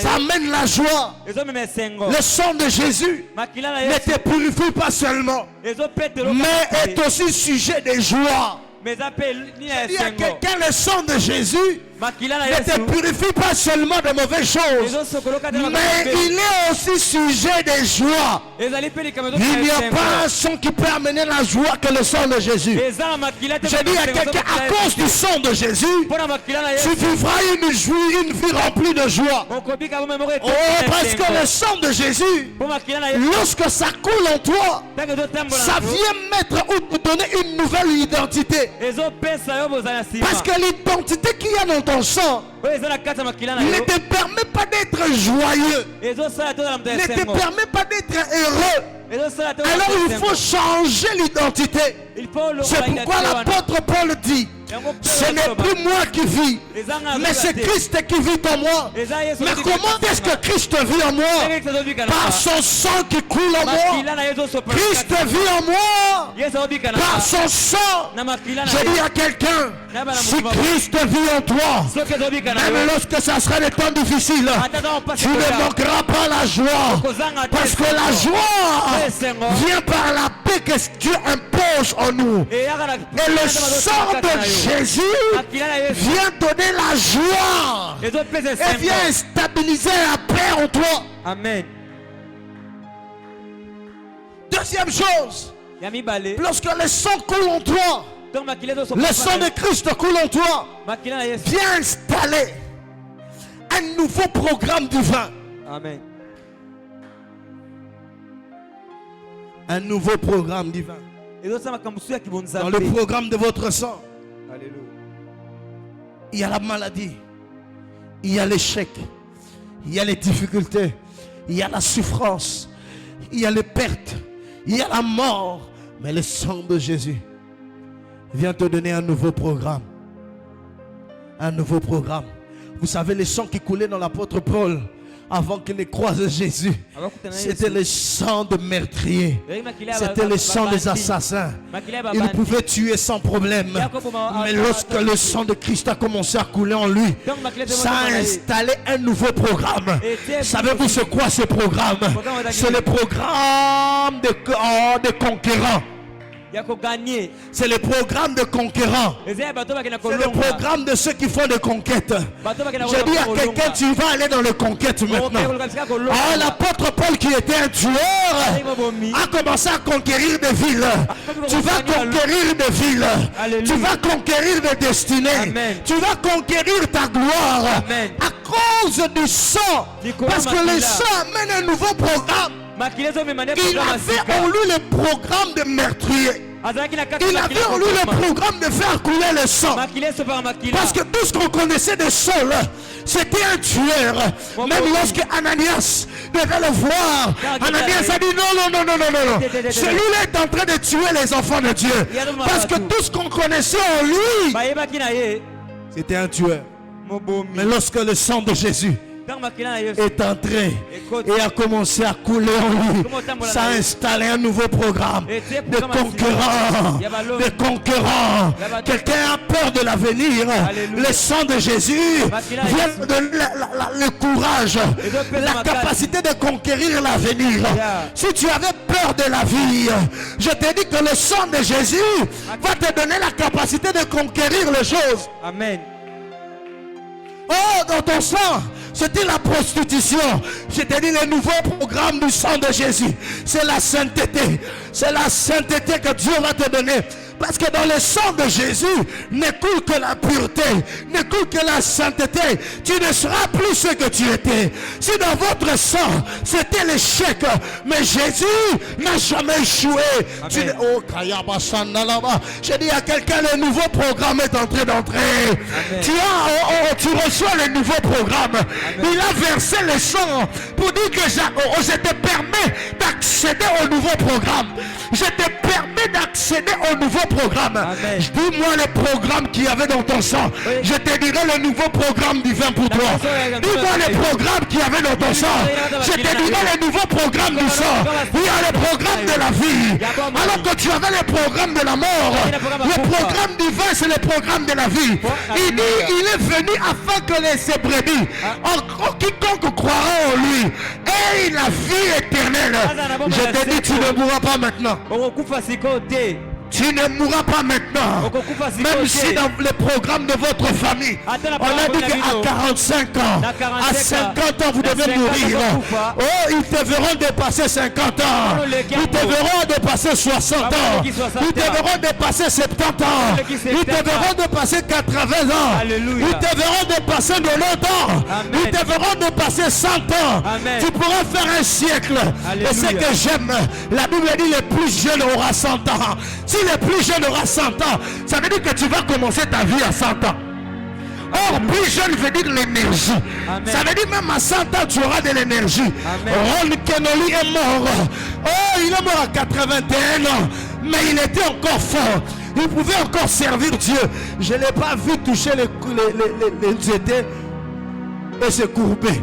ça amène la joie. Le sang de Jésus ne te purifie pas seulement, mais est aussi sujet de joie. Il y a quelqu'un, le sang de Jésus ne te purifie pas seulement de mauvaises choses, mais il est aussi sujet de joie. Il n'y a pas un sang qui peut amener la joie que le sang de Jésus. Je dis à quelqu'un, à cause du sang de Jésus, tu vivras une vie remplie de joie. Oh, parce que le sang de Jésus, lorsque ça coule en toi, ça vient mettre ou donner une nouvelle identité. Parce que l'identité qu'il y a dans ton sang ne te permet pas d'être joyeux, ne te permet pas d'être heureux. Alors il faut changer l'identité. C'est pourquoi l'apôtre Paul dit, ce n'est plus moi qui vis, mais c'est Christ qui vit en moi. Mais comment est-ce que Christ vit en moi? Par son sang qui coule en moi. Christ vit en moi par son sang. Je dis à quelqu'un, si Christ vit en toi, même lorsque ça sera des temps difficiles, tu ne manqueras pas la joie. Parce que la joie vient par la paix que Dieu impose en nous. Et le sang de Jésus vient donner la joie et vient stabiliser la paix en toi. Amen. Deuxième chose, lorsque le sang coule en toi, le sang de Christ coule en toi, vient installer un nouveau programme divin. Amen. Un nouveau programme divin. Dans le programme de votre sang, Alléluia. il y a la maladie, il y a l'échec, il y a les difficultés, il y a la souffrance, il y a les pertes, il y a la mort. Mais le sang de Jésus vient te donner un nouveau programme. Un nouveau programme. Vous savez, le sang qui coulait dans l'apôtre Paul avant qu'il ne croise Jésus, c'était le sang de meurtriers, c'était le sang des assassins. Il pouvait tuer sans problème, mais lorsque le sang de Christ a commencé à couler en lui, ça a installé un nouveau programme. Savez-vous c'est quoi ce programme? C'est le programme de conquérants. C'est le programme de conquérants. C'est le programme de ceux qui font des conquêtes. Je dis à quelqu'un, tu vas aller dans les conquêtes maintenant. Oh, l'apôtre Paul qui était un tueur a commencé à conquérir des villes. Tu vas conquérir des villes. Tu vas conquérir des destinées. Tu vas conquérir ta gloire à cause du sang. Parce que le sang amène un nouveau programme. Il avait en lui le programme de meurtrier. Il avait en lui le programme de faire couler le sang. Parce que tout ce qu'on connaissait de Saul, c'était un tueur. Même lorsque Ananias devait le voir, Ananias a dit non. Celui-là est en train de tuer les enfants de Dieu. Parce que tout ce qu'on connaissait en lui, c'était un tueur. Mais lorsque le sang de Jésus est entré et a commencé à couler en lui. Ça a installé un nouveau programme de conquérants. Quelqu'un a peur de l'avenir. Le sang de Jésus vient donner le courage, la capacité de conquérir l'avenir. Si tu avais peur de la vie, je te dis que le sang de Jésus va te donner la capacité de conquérir les choses. Amen. Oh, dans ton sang, c'était la prostitution. Je te dis le nouveau programme du sang de Jésus. C'est la sainteté. C'est la sainteté que Dieu va te donner. Parce que dans le sang de Jésus, ne coule que la pureté, ne coule que la sainteté. Tu ne seras plus ce que tu étais. Si dans votre sang, c'était l'échec, mais Jésus n'a jamais échoué. Je dis à quelqu'un, le nouveau programme est en train d'entrer. Tu reçois le nouveau programme. Amen. Il a versé le sang pour dire que je te permets d'accéder au nouveau programme. Je te permets d'accéder au nouveau programme. Dis-moi le programme qu'il y avait dans ton sang. Oui. Je te dirai le nouveau programme divin pour toi. Dis-moi le programme qu'il y avait dans ton sang. Je te dirai le nouveau programme du sang. Il y a le programme de la vie. Alors que tu avais le programme de la mort. Le programme divin, c'est le programme de la vie. Il dit, il est venu afin que les brebis, quiconque croira en lui, ait la vie éternelle. Je te dis, tu ne mourras pas maintenant. Tu ne mourras pas maintenant. Même si dans le programme de votre famille, on a dit qu'à 45 ans, à 50 ans, vous devez mourir. Oh, ils te verront dépasser 50 ans. Ils te verront dépasser 60 ans. Ils te verront dépasser 70 ans. Ils te verront dépasser 80 ans. Ils te verront dépasser 90 ans. Ils te verront dépasser 100 ans. Tu pourras faire un siècle. Et ce que j'aime, la Bible dit le plus jeune aura 100 ans. Si le plus jeune aura 100 ans, ça veut dire que tu vas commencer ta vie à 100 ans. Or, plus jeune veut dire l'énergie. Ça veut dire même à 100 ans, tu auras de l'énergie. Ron Kenoly est mort. Oh, il est mort à 81 ans. Mais il était encore fort. Il pouvait encore servir Dieu. Je ne l'ai pas vu toucher les étés et se courber.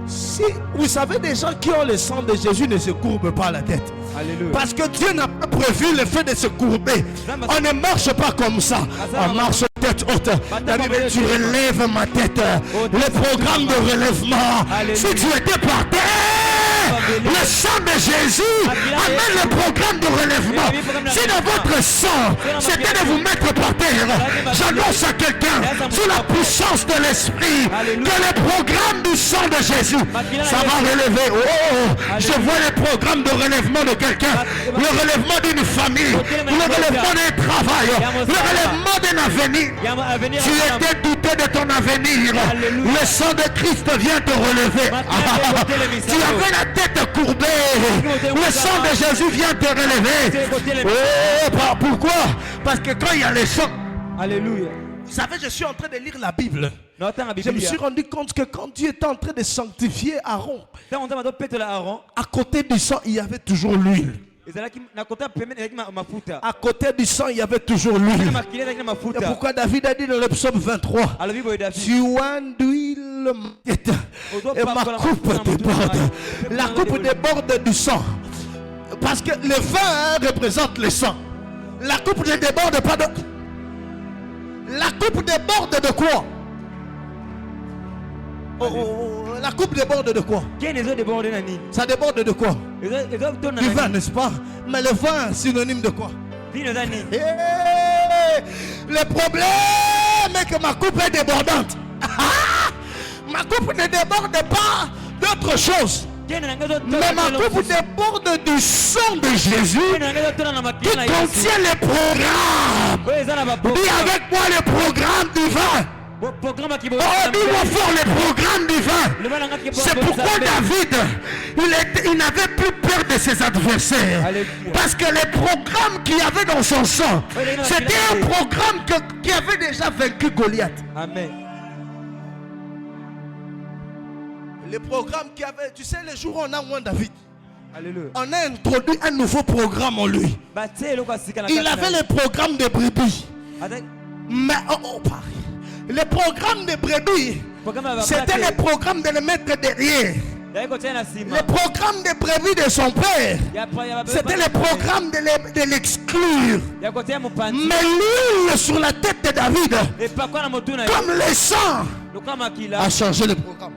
Si vous savez, des gens qui ont le sang de Jésus ne se courbent pas la tête. Alléluia. Parce que Dieu n'a pas prévu le fait de se courber. On ne marche pas comme ça. On marche tête haute. La Bible dit, tu relèves ma tête. Le programme de relèvement. Si tu étais par terre, le sang de Jésus amène le programme de relèvement. Si dans votre sang, c'était de vous mettre par terre, j'annonce à quelqu'un, sous la puissance de l'Esprit, que le programme du sang de Jésus, ça va relever. Oh, je vois le programme de relèvement de quelqu'un, le relèvement d'une famille, le relèvement d'un travail, le relèvement d'un avenir. Tu étais douté de ton avenir. Le sang de Christ vient te relever. Tu avais la tête courbée. Le sang de Jésus vient te relever. Oh, pourquoi? Parce que quand il y a le sang, alléluia. Vous savez, je suis en train de lire la Bible. Je me suis rendu compte que quand Dieu était en train de sanctifier Aaron, à côté du sang, il y avait toujours l'huile. À côté du sang, il y avait toujours l'huile. Et pourquoi David a dit dans le psaume 23, tu as d'huile ma tête et ma coupe déborde. La coupe déborde du sang. Parce que le vin représente le sang. La coupe ne déborde pas de... La coupe déborde de quoi? La coupe déborde de quoi? Ça déborde de quoi? Du vin, n'est-ce pas? Mais le vin, synonyme de quoi? Le problème est que ma coupe est débordante. Ma coupe ne déborde pas d'autre chose. Mais ma coupe déborde du sang de Jésus qui contient le programme. Dis avec moi le programme du vin. Oh, dis-moi fort le programme divin. C'est pourquoi David, il n'avait plus peur de ses adversaires. Parce que le programme qu'il y avait dans son sang, c'était un programme qui avait déjà vaincu Goliath. Amen. Le programme qu'il y avait, tu sais, les jours où on a moins David, alléluia, on a introduit un nouveau programme en lui. Il avait le programme de brebis. Mais, le programme de brebis C'était le programme de le mettre derrière. Le programme de prévu de son père, c'était le programme de l'exclure. Mais l'huile sur la tête de David, comme le sang, a changé le programme.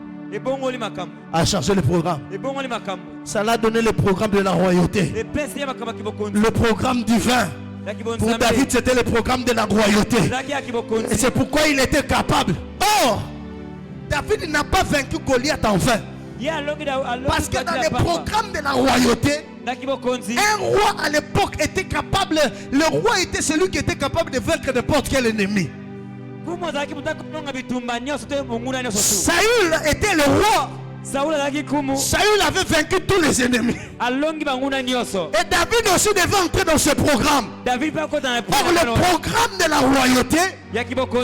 A changé le programme. Ça l'a donné le programme de la royauté. Le programme divin. Pour David, c'était le programme de la royauté. Et c'est pourquoi il était capable. Or, David n'a pas vaincu Goliath enfin. Parce que dans le programme de la royauté, un roi à l'époque était capable, le roi était celui qui était capable de vaincre n'importe quel ennemi. Saül était le roi. Saül avait vaincu tous les ennemis. Et David aussi devait entrer dans ce programme. Or, le programme de la royauté,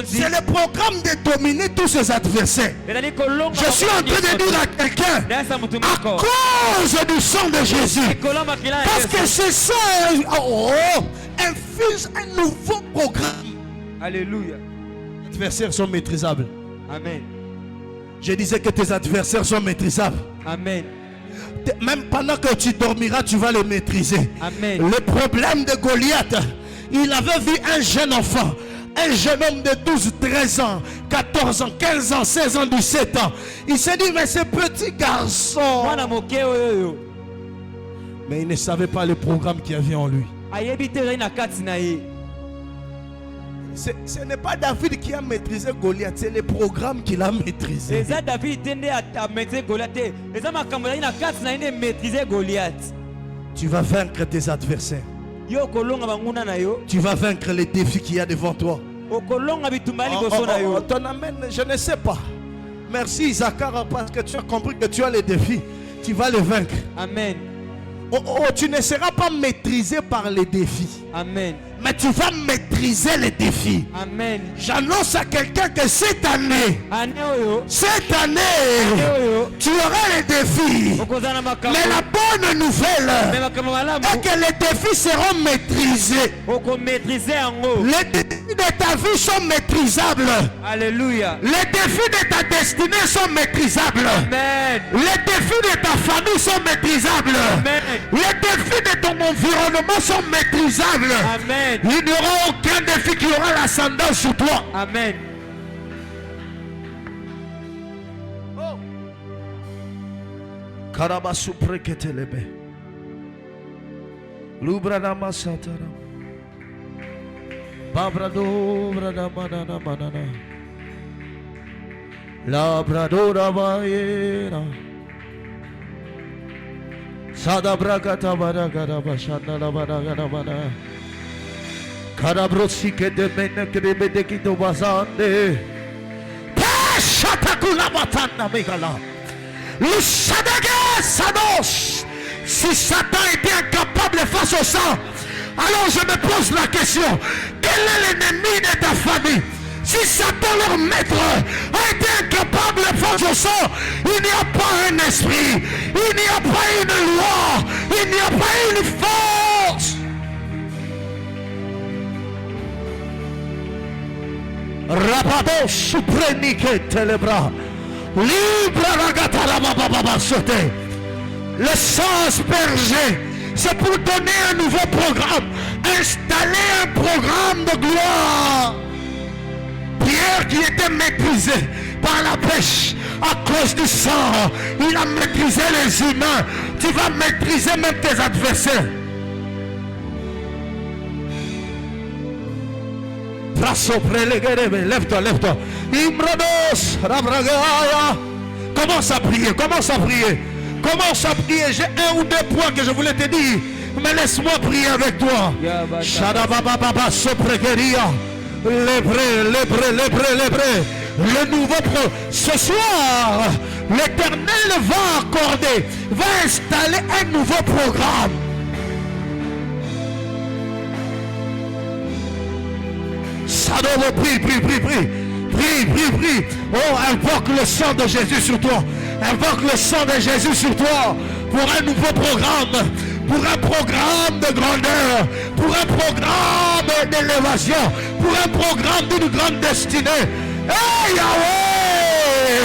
c'est le programme de dominer tous ses adversaires. Je suis en train de dire à quelqu'un, à cause du sang de Jésus, parce que c'est ça, infuse un nouveau programme. Alléluia. Les adversaires sont maîtrisables. Amen. Je disais que tes adversaires sont maîtrisables. Amen. Même pendant que tu dormiras, tu vas les maîtriser. Amen. Le problème de Goliath, il avait vu un jeune enfant, un jeune homme de 12, 13 ans, 14 ans, 15 ans, 16 ans, 17 ans. Il s'est dit, mais ce petit garçon. Mais il ne savait pas le programme qu'il y avait en lui. Ce n'est pas David qui a maîtrisé Goliath, c'est le programme qu'il a maîtrisé. Tu vas vaincre tes adversaires. Tu vas vaincre les défis qu'il y a devant toi. Ton amen, je ne sais pas. Merci Isaacar parce que tu as compris que tu as les défis. Tu vas les vaincre. Amen. Tu ne seras pas maîtrisé par les défis. Amen. Mais tu vas maîtriser les défis. Amen. J'annonce à quelqu'un que cette année, tu auras les défis. Mais la bonne nouvelle est que les défis seront maîtrisés. Les défis de ta vie sont maîtrisables. Alléluia. Les défis de ta destinée sont maîtrisables. Amen. Les défis de ta famille sont maîtrisables. Amen. Les défis de ton environnement sont maîtrisables. Amen. Il n'y aura aucun défi qui aura l'ascendant sur toi. Amen. Oh. Karabasupreketelebe. Lubranama satara. Babrado brada manana manana. Labradora bayera. Sada brakata baragada bashana la baragada bana. Karabrosi que de mena que de bedekito bazande. Pashatakula batanda megala. Le Sadaga s'annonce. Si Satan était incapable face au sang, alors je me pose la question, quel est l'ennemi de ta famille? Si Satan, leur maître, a été incapable face au sang, il n'y a pas un esprit, il n'y a pas une loi, il n'y a pas une force. Rababo suprenike telebra. Libre ragatala bababa sauté. Le sang aspergé, c'est pour donner un nouveau programme, installer un programme de gloire. Pierre qui était maîtrisé par la pêche à cause du sang, il a maîtrisé les humains. Tu vas maîtriser même tes adversaires. Lève-toi, lève-toi. Imrados, Rabragaya. Commence à prier, commence à prier. Commence à prier. J'ai un ou deux points que je voulais te dire. Mais laisse-moi prier avec toi. Shadabababa Sopregeria. Le nouveau ce soir, l'Éternel va accorder, va installer un nouveau programme. Sadomo, prie. Oh, invoque le sang de Jésus sur toi. Invoque le sang de Jésus sur toi pour un nouveau programme. Pour un programme de grandeur, pour un programme d'élévation, pour un programme d'une grande destinée. Hey Yahweh!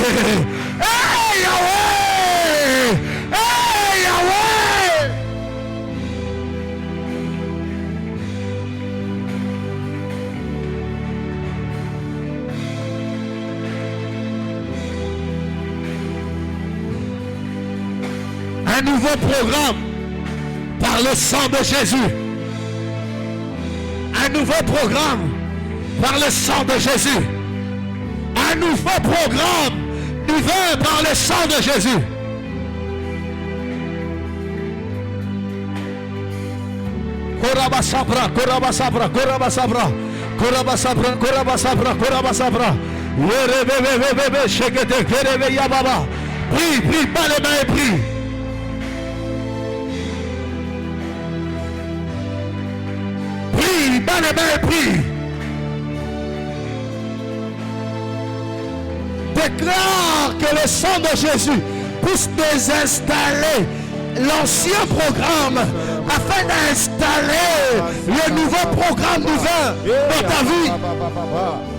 Un nouveau programme par le sang de Jésus. Un nouveau programme par le sang de Jésus. Un nouveau programme nouveau par le sang de Jésus. Korabasabra, korabasabra, korabasabra, korabasabra, korabasabra, korabasabra. Yerebebebebe, shekete, kerebe yababa. Prie, prie, pas les mains et prie. Prie, pas les mains et prie. Déclare que le sang de Jésus puisse désinstaller l'ancien programme afin d'installer le nouveau programme divin dans ta vie.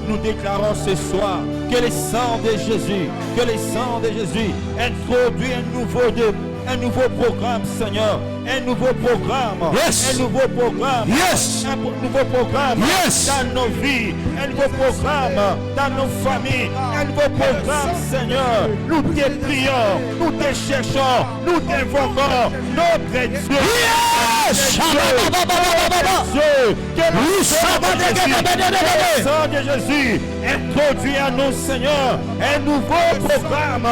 Nous déclarons ce soir que le sang de Jésus, introduit un nouveau programme, Seigneur. Un nouveau programme. Yes. Un nouveau programme. Yes. Un nouveau programme Yes. dans nos vies. Un nouveau programme dans nos familles. Un nouveau programme, Seigneur. Nous te prions, nous te cherchons, nous t'invoquons. Notre Dieu. Yes. Dieu, que le sang de Jésus introduit à nous, Seigneur, un nouveau programme.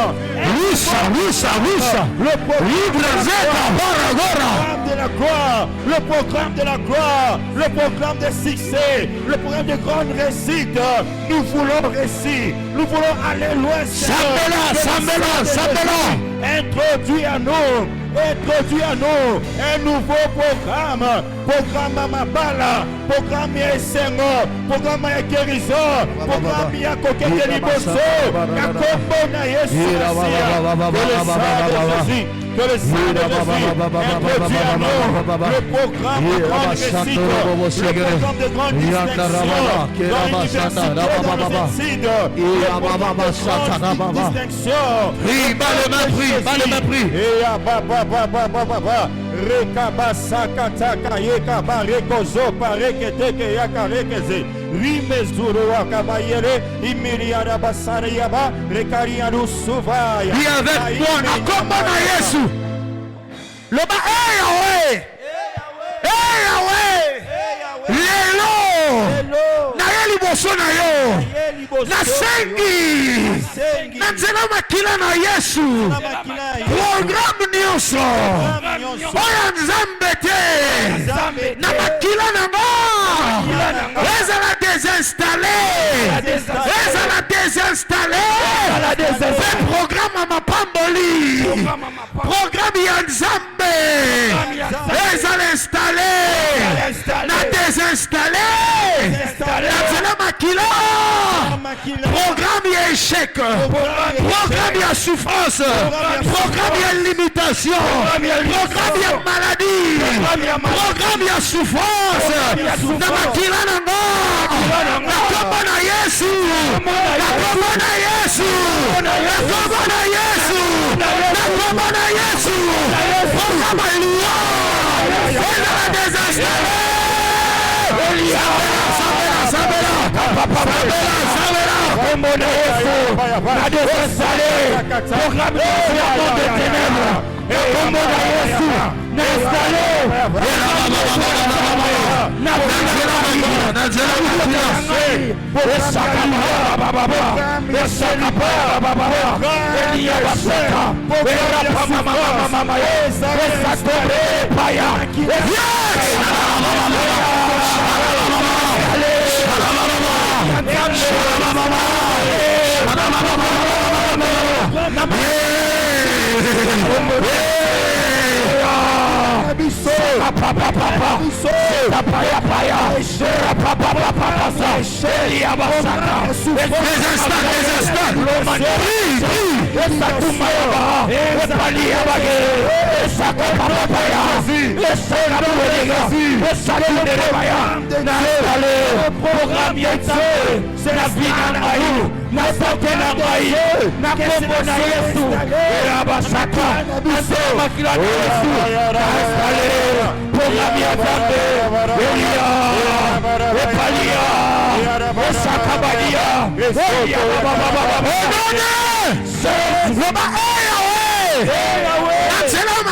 Le programme de la gloire, le programme de succès, le programme de grande réussite. Nous voulons réussir, nous voulons aller loin, Seigneur. Introduit à nous un nouveau programme. Programme à Mabala, programme à Sengo, programme à guérison, programme à Coquette Liboso, à Combo na Yesu. Que le sang de Jésus introduit à nous le programme de grande réussite, le programme de grande distinction dans l'université de médecine, le programme de grande distinction. Prie, pas les mains, prie. Rekabasakataka yekaba rekozo pareketeke yakarekeze rimezuru wakabayere imiriara basare yaba rekarianu suvaya. Dis avec moi, nakomana Yesu. Le ba Yahweh. Yahweh. Lelo. Na yeli boso na yo. Na sengi. Na nzela makila na Yesu. Programme nyonso. Oya nzambe te. Na makila na ngo. Ezala désinstallé. Ezala désinstallé. C'est programme à ma pamboli. Programme ya nzambe. Ezala installé. Na désinstallé. Na nzela makila. Programme ya échec. Programme ya souffrance. Programme ya limitation. Programme ya maladie. Programme ya souffrance. Na makila na ngo. Na kombo na Yesu. Na kombo na Yesu. Na kombo na Yesu. Na kombo na Yesu. Programme ya lion. Ezala désinstallé. Sabela. Kombo na Yesu. Na désinstallé. Programme de ténèbres. Kombo na Yesu. Na installé.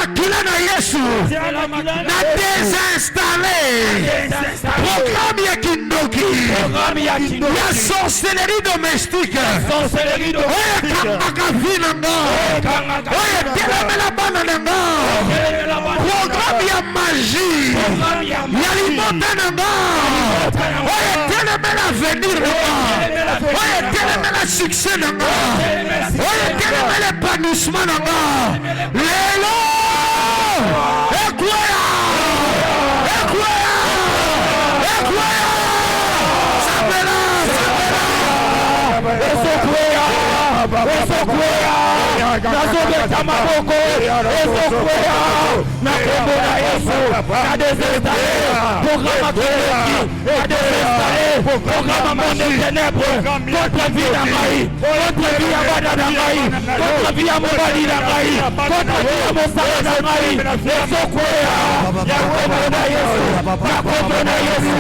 makila na Yesu na désinstaller programme ya kindoki ya sorcellerie domestique oyo ekangaka vi na nga oyo etelemela bana na nga programme ya magie ya libota na nga oyo etelemela avenir na nga oyo etelemela succès na nga oyo etelemela épanouissement na nga lelo ekwea sabela nazobeta maboko ezokwea na kombo na Yesu na désinstalle programme kindoki na désinstalle programme monde ténèbres contre vie na ngai contre vie ya bana na ngai contre vie ya mobali na ngai contre vie ya mosala na ngai ezokwea na kombo na Yesu na kombo na Yesu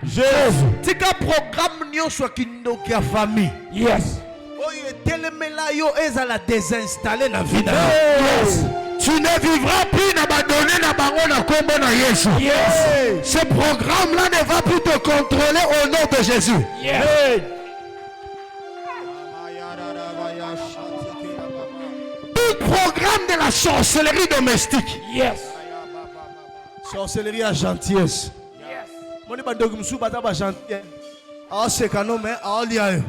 Jésus. Tika programme nyonso kindoki ya famille. Yes. Oyo etelemela yo ezala désinstaller na vie na yo. Yes. Tu ne vivras plus n'abandonner na bango na kombo na Yesu. Yes. Ce programme là ne va plus te contrôler au nom de Jésus. Yes. Hey. Tout programme de la sorcellerie domestique. Yes. Sorcellerie à gentillesse. Yes. Moni bandoki musu bata ba gentillesse. Ah c'est canon mais ah lia yo.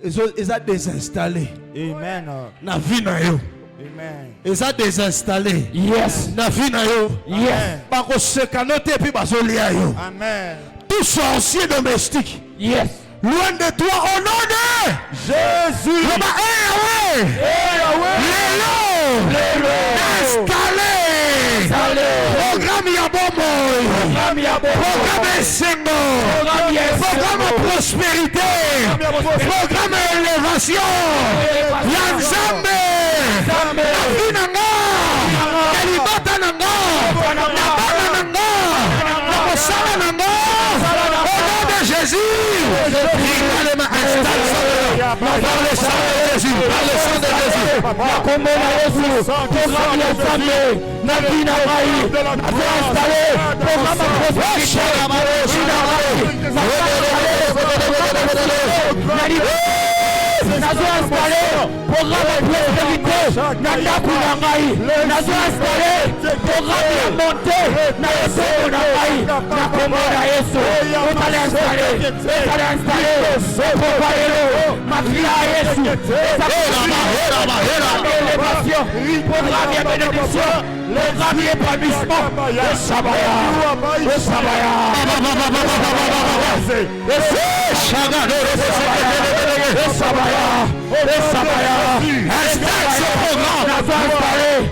Ils ont désinstallé. Amen. Na vie na yo. Amen. Ils ont désinstallé. Yes. Na vie na yo. Yes. Ba ko se canon te puis ba zo lia yo. Amen. Tout sorcier domestique. Yes. Loin de toi au nom de Jésus. Programme Yabomo. Programme Sengo. Programme prospérité. Programme élévation. Yanzambe. Nafinanga. Kalibata nanga. Nabana nanga. Nabosala nanga. Au nom de Jésus. Par le sang de Jésus. Par le sang de Jésus. Nakombo na Yesu. Programme ya Nzambe. Nabina Rai. Nainstallé. Programme ya prospérité. Nazo installé programme de prospérité na ndako na ngai. Nazo installé programme ya montée na esengo na ngai. Na kombo na Yesu. Otale installé. Otale installé. Okobayelo. Mafia ya Yesu. Élévation. bénédiction, programme et bénédiction, programme et épanouissement. Le Sabaya, le Sabaya. Installe ce programme.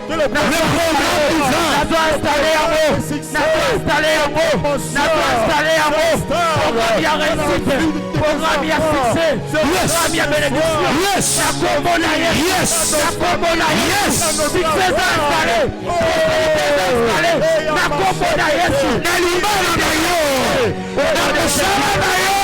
Le programme divin. Installé en haut. Installé en haut. Installé en haut. Programme y a réussite. Programme y a succès. Programme y a bénédiction. Yes. La commune yes. La commune yes. Succès installé. Installé. La commune yes. Nalimana nayo. Namusala nayo.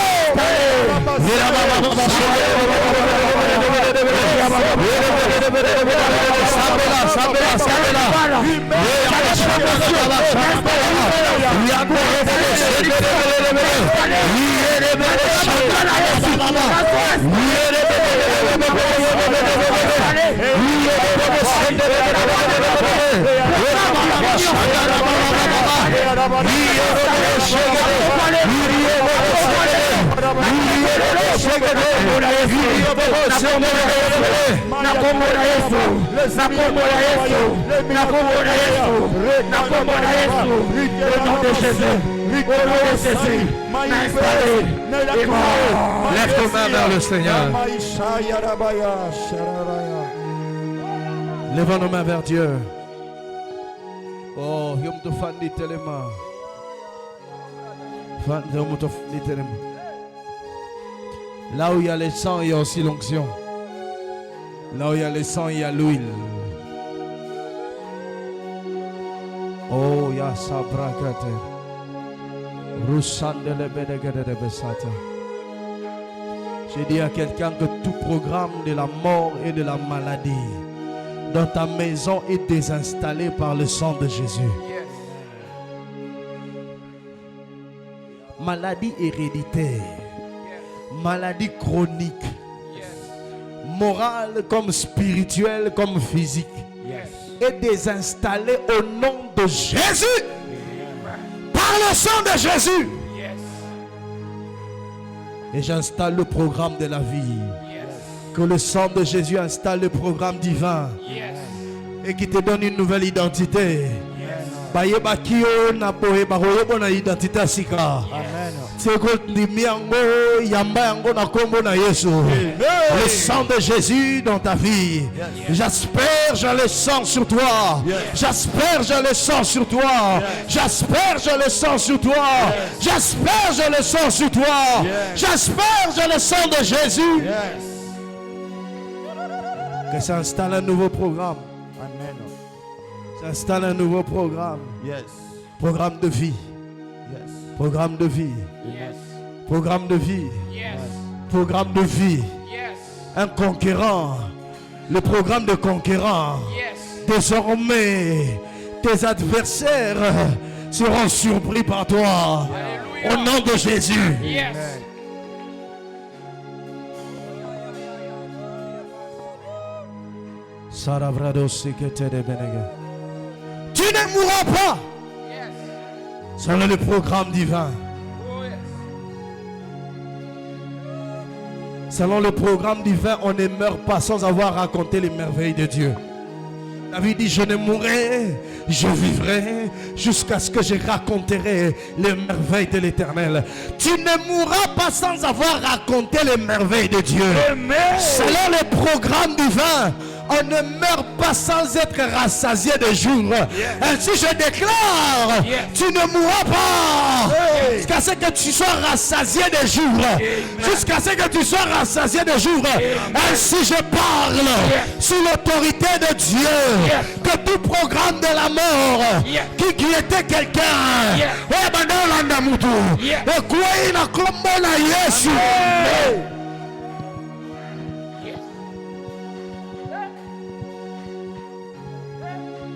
Lève ton main vers le Seigneur. Lèvons nos mains vers Dieu. Oh, yom to fandi telema. Là où il y a le sang, il y a aussi l'onction. Là où il y a le sang, il y a l'huile. Oh, ya sabrakate. Rusandele bedegede de besata. J'ai dit à quelqu'un que tout programme de la mort et de la maladie dans ta maison est désinstallé par le sang de Jésus. Maladie héréditaire, maladie chronique, morale comme spirituelle comme physique, est désinstallée au nom de Jésus. Par le sang de Jésus. Et j'installe le programme de la vie. Que le sang de Jésus installe le programme divin. Et qui te donne une nouvelle identité. Le sang de Jésus dans ta vie. J'asperge le sang sur toi. J'asperge le sang sur toi. J'asperge le sang sur toi. J'asperge le sang sur toi. J'asperge le sang de Jésus. Que s'installe un nouveau programme. S'installe un nouveau programme. Programme de vie. Programme de vie. Programme de vie. Programme de vie. Un conquérant. Le programme de conquérant. Désormais, tes adversaires seront surpris par toi. Au nom de Jésus. Tu ne mourras pas. Selon le programme divin. Selon le programme divin, on ne meurt pas sans avoir raconté les merveilles de Dieu. David dit, je ne mourrai, je vivrai jusqu'à ce que je raconterai les merveilles de l'Éternel. Tu ne mourras pas sans avoir raconté les merveilles de Dieu. Amen. Selon le programme divin, on ne meurt pas sans être rassasié de jours. Ainsi je déclare, tu ne mourras pas jusqu'à ce que tu sois rassasié de jours. Jusqu'à ce que tu sois rassasié de jours. Ainsi je parle sous l'autorité de Dieu. Que tout programme de la mort qui était quelqu'un,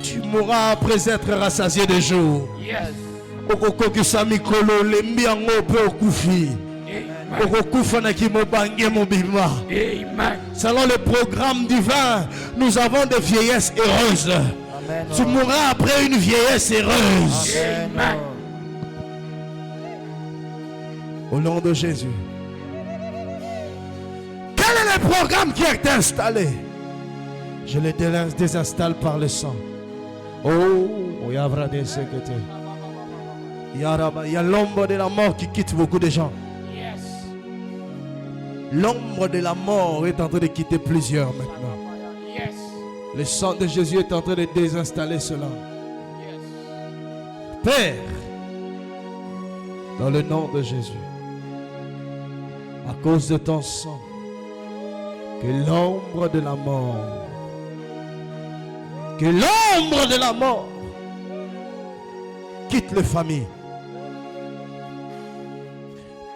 tu mourras après être rassasié de jour. Selon le programme divin, nous avons des vieillesses heureuses. Amen. Tu mourras après une vieillesse heureuse. Amen. Au nom de Jésus. Quel est le programme qui est installé? Je les désinstalle par le sang. Oh, il y a l'ombre de la mort qui quitte beaucoup de gens. L'ombre de la mort est en train de quitter plusieurs maintenant. Le sang de Jésus est en train de désinstaller cela. Père, dans le nom de Jésus, à cause de ton sang, que l'ombre de la mort, quitte les familles.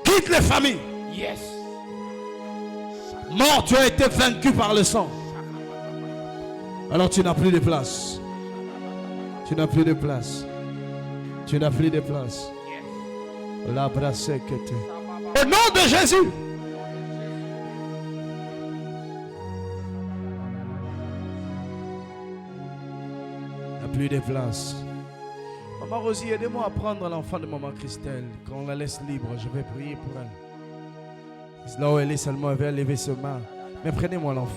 Quitte les familles. Mort, tu as été vaincu par le sang. Alors tu n'as plus de place. Tu n'as plus de place. Tu n'as plus de place. La brassée que tu. Au nom de Jésus. Il n'y a plus de place. Maman Rosie, aidez-moi à prendre l'enfant de maman Christelle. Quand on la laisse libre, je vais prier pour elle. Là où elle est seulement, elle va lever ses mains. Mais prenez-moi l'enfant.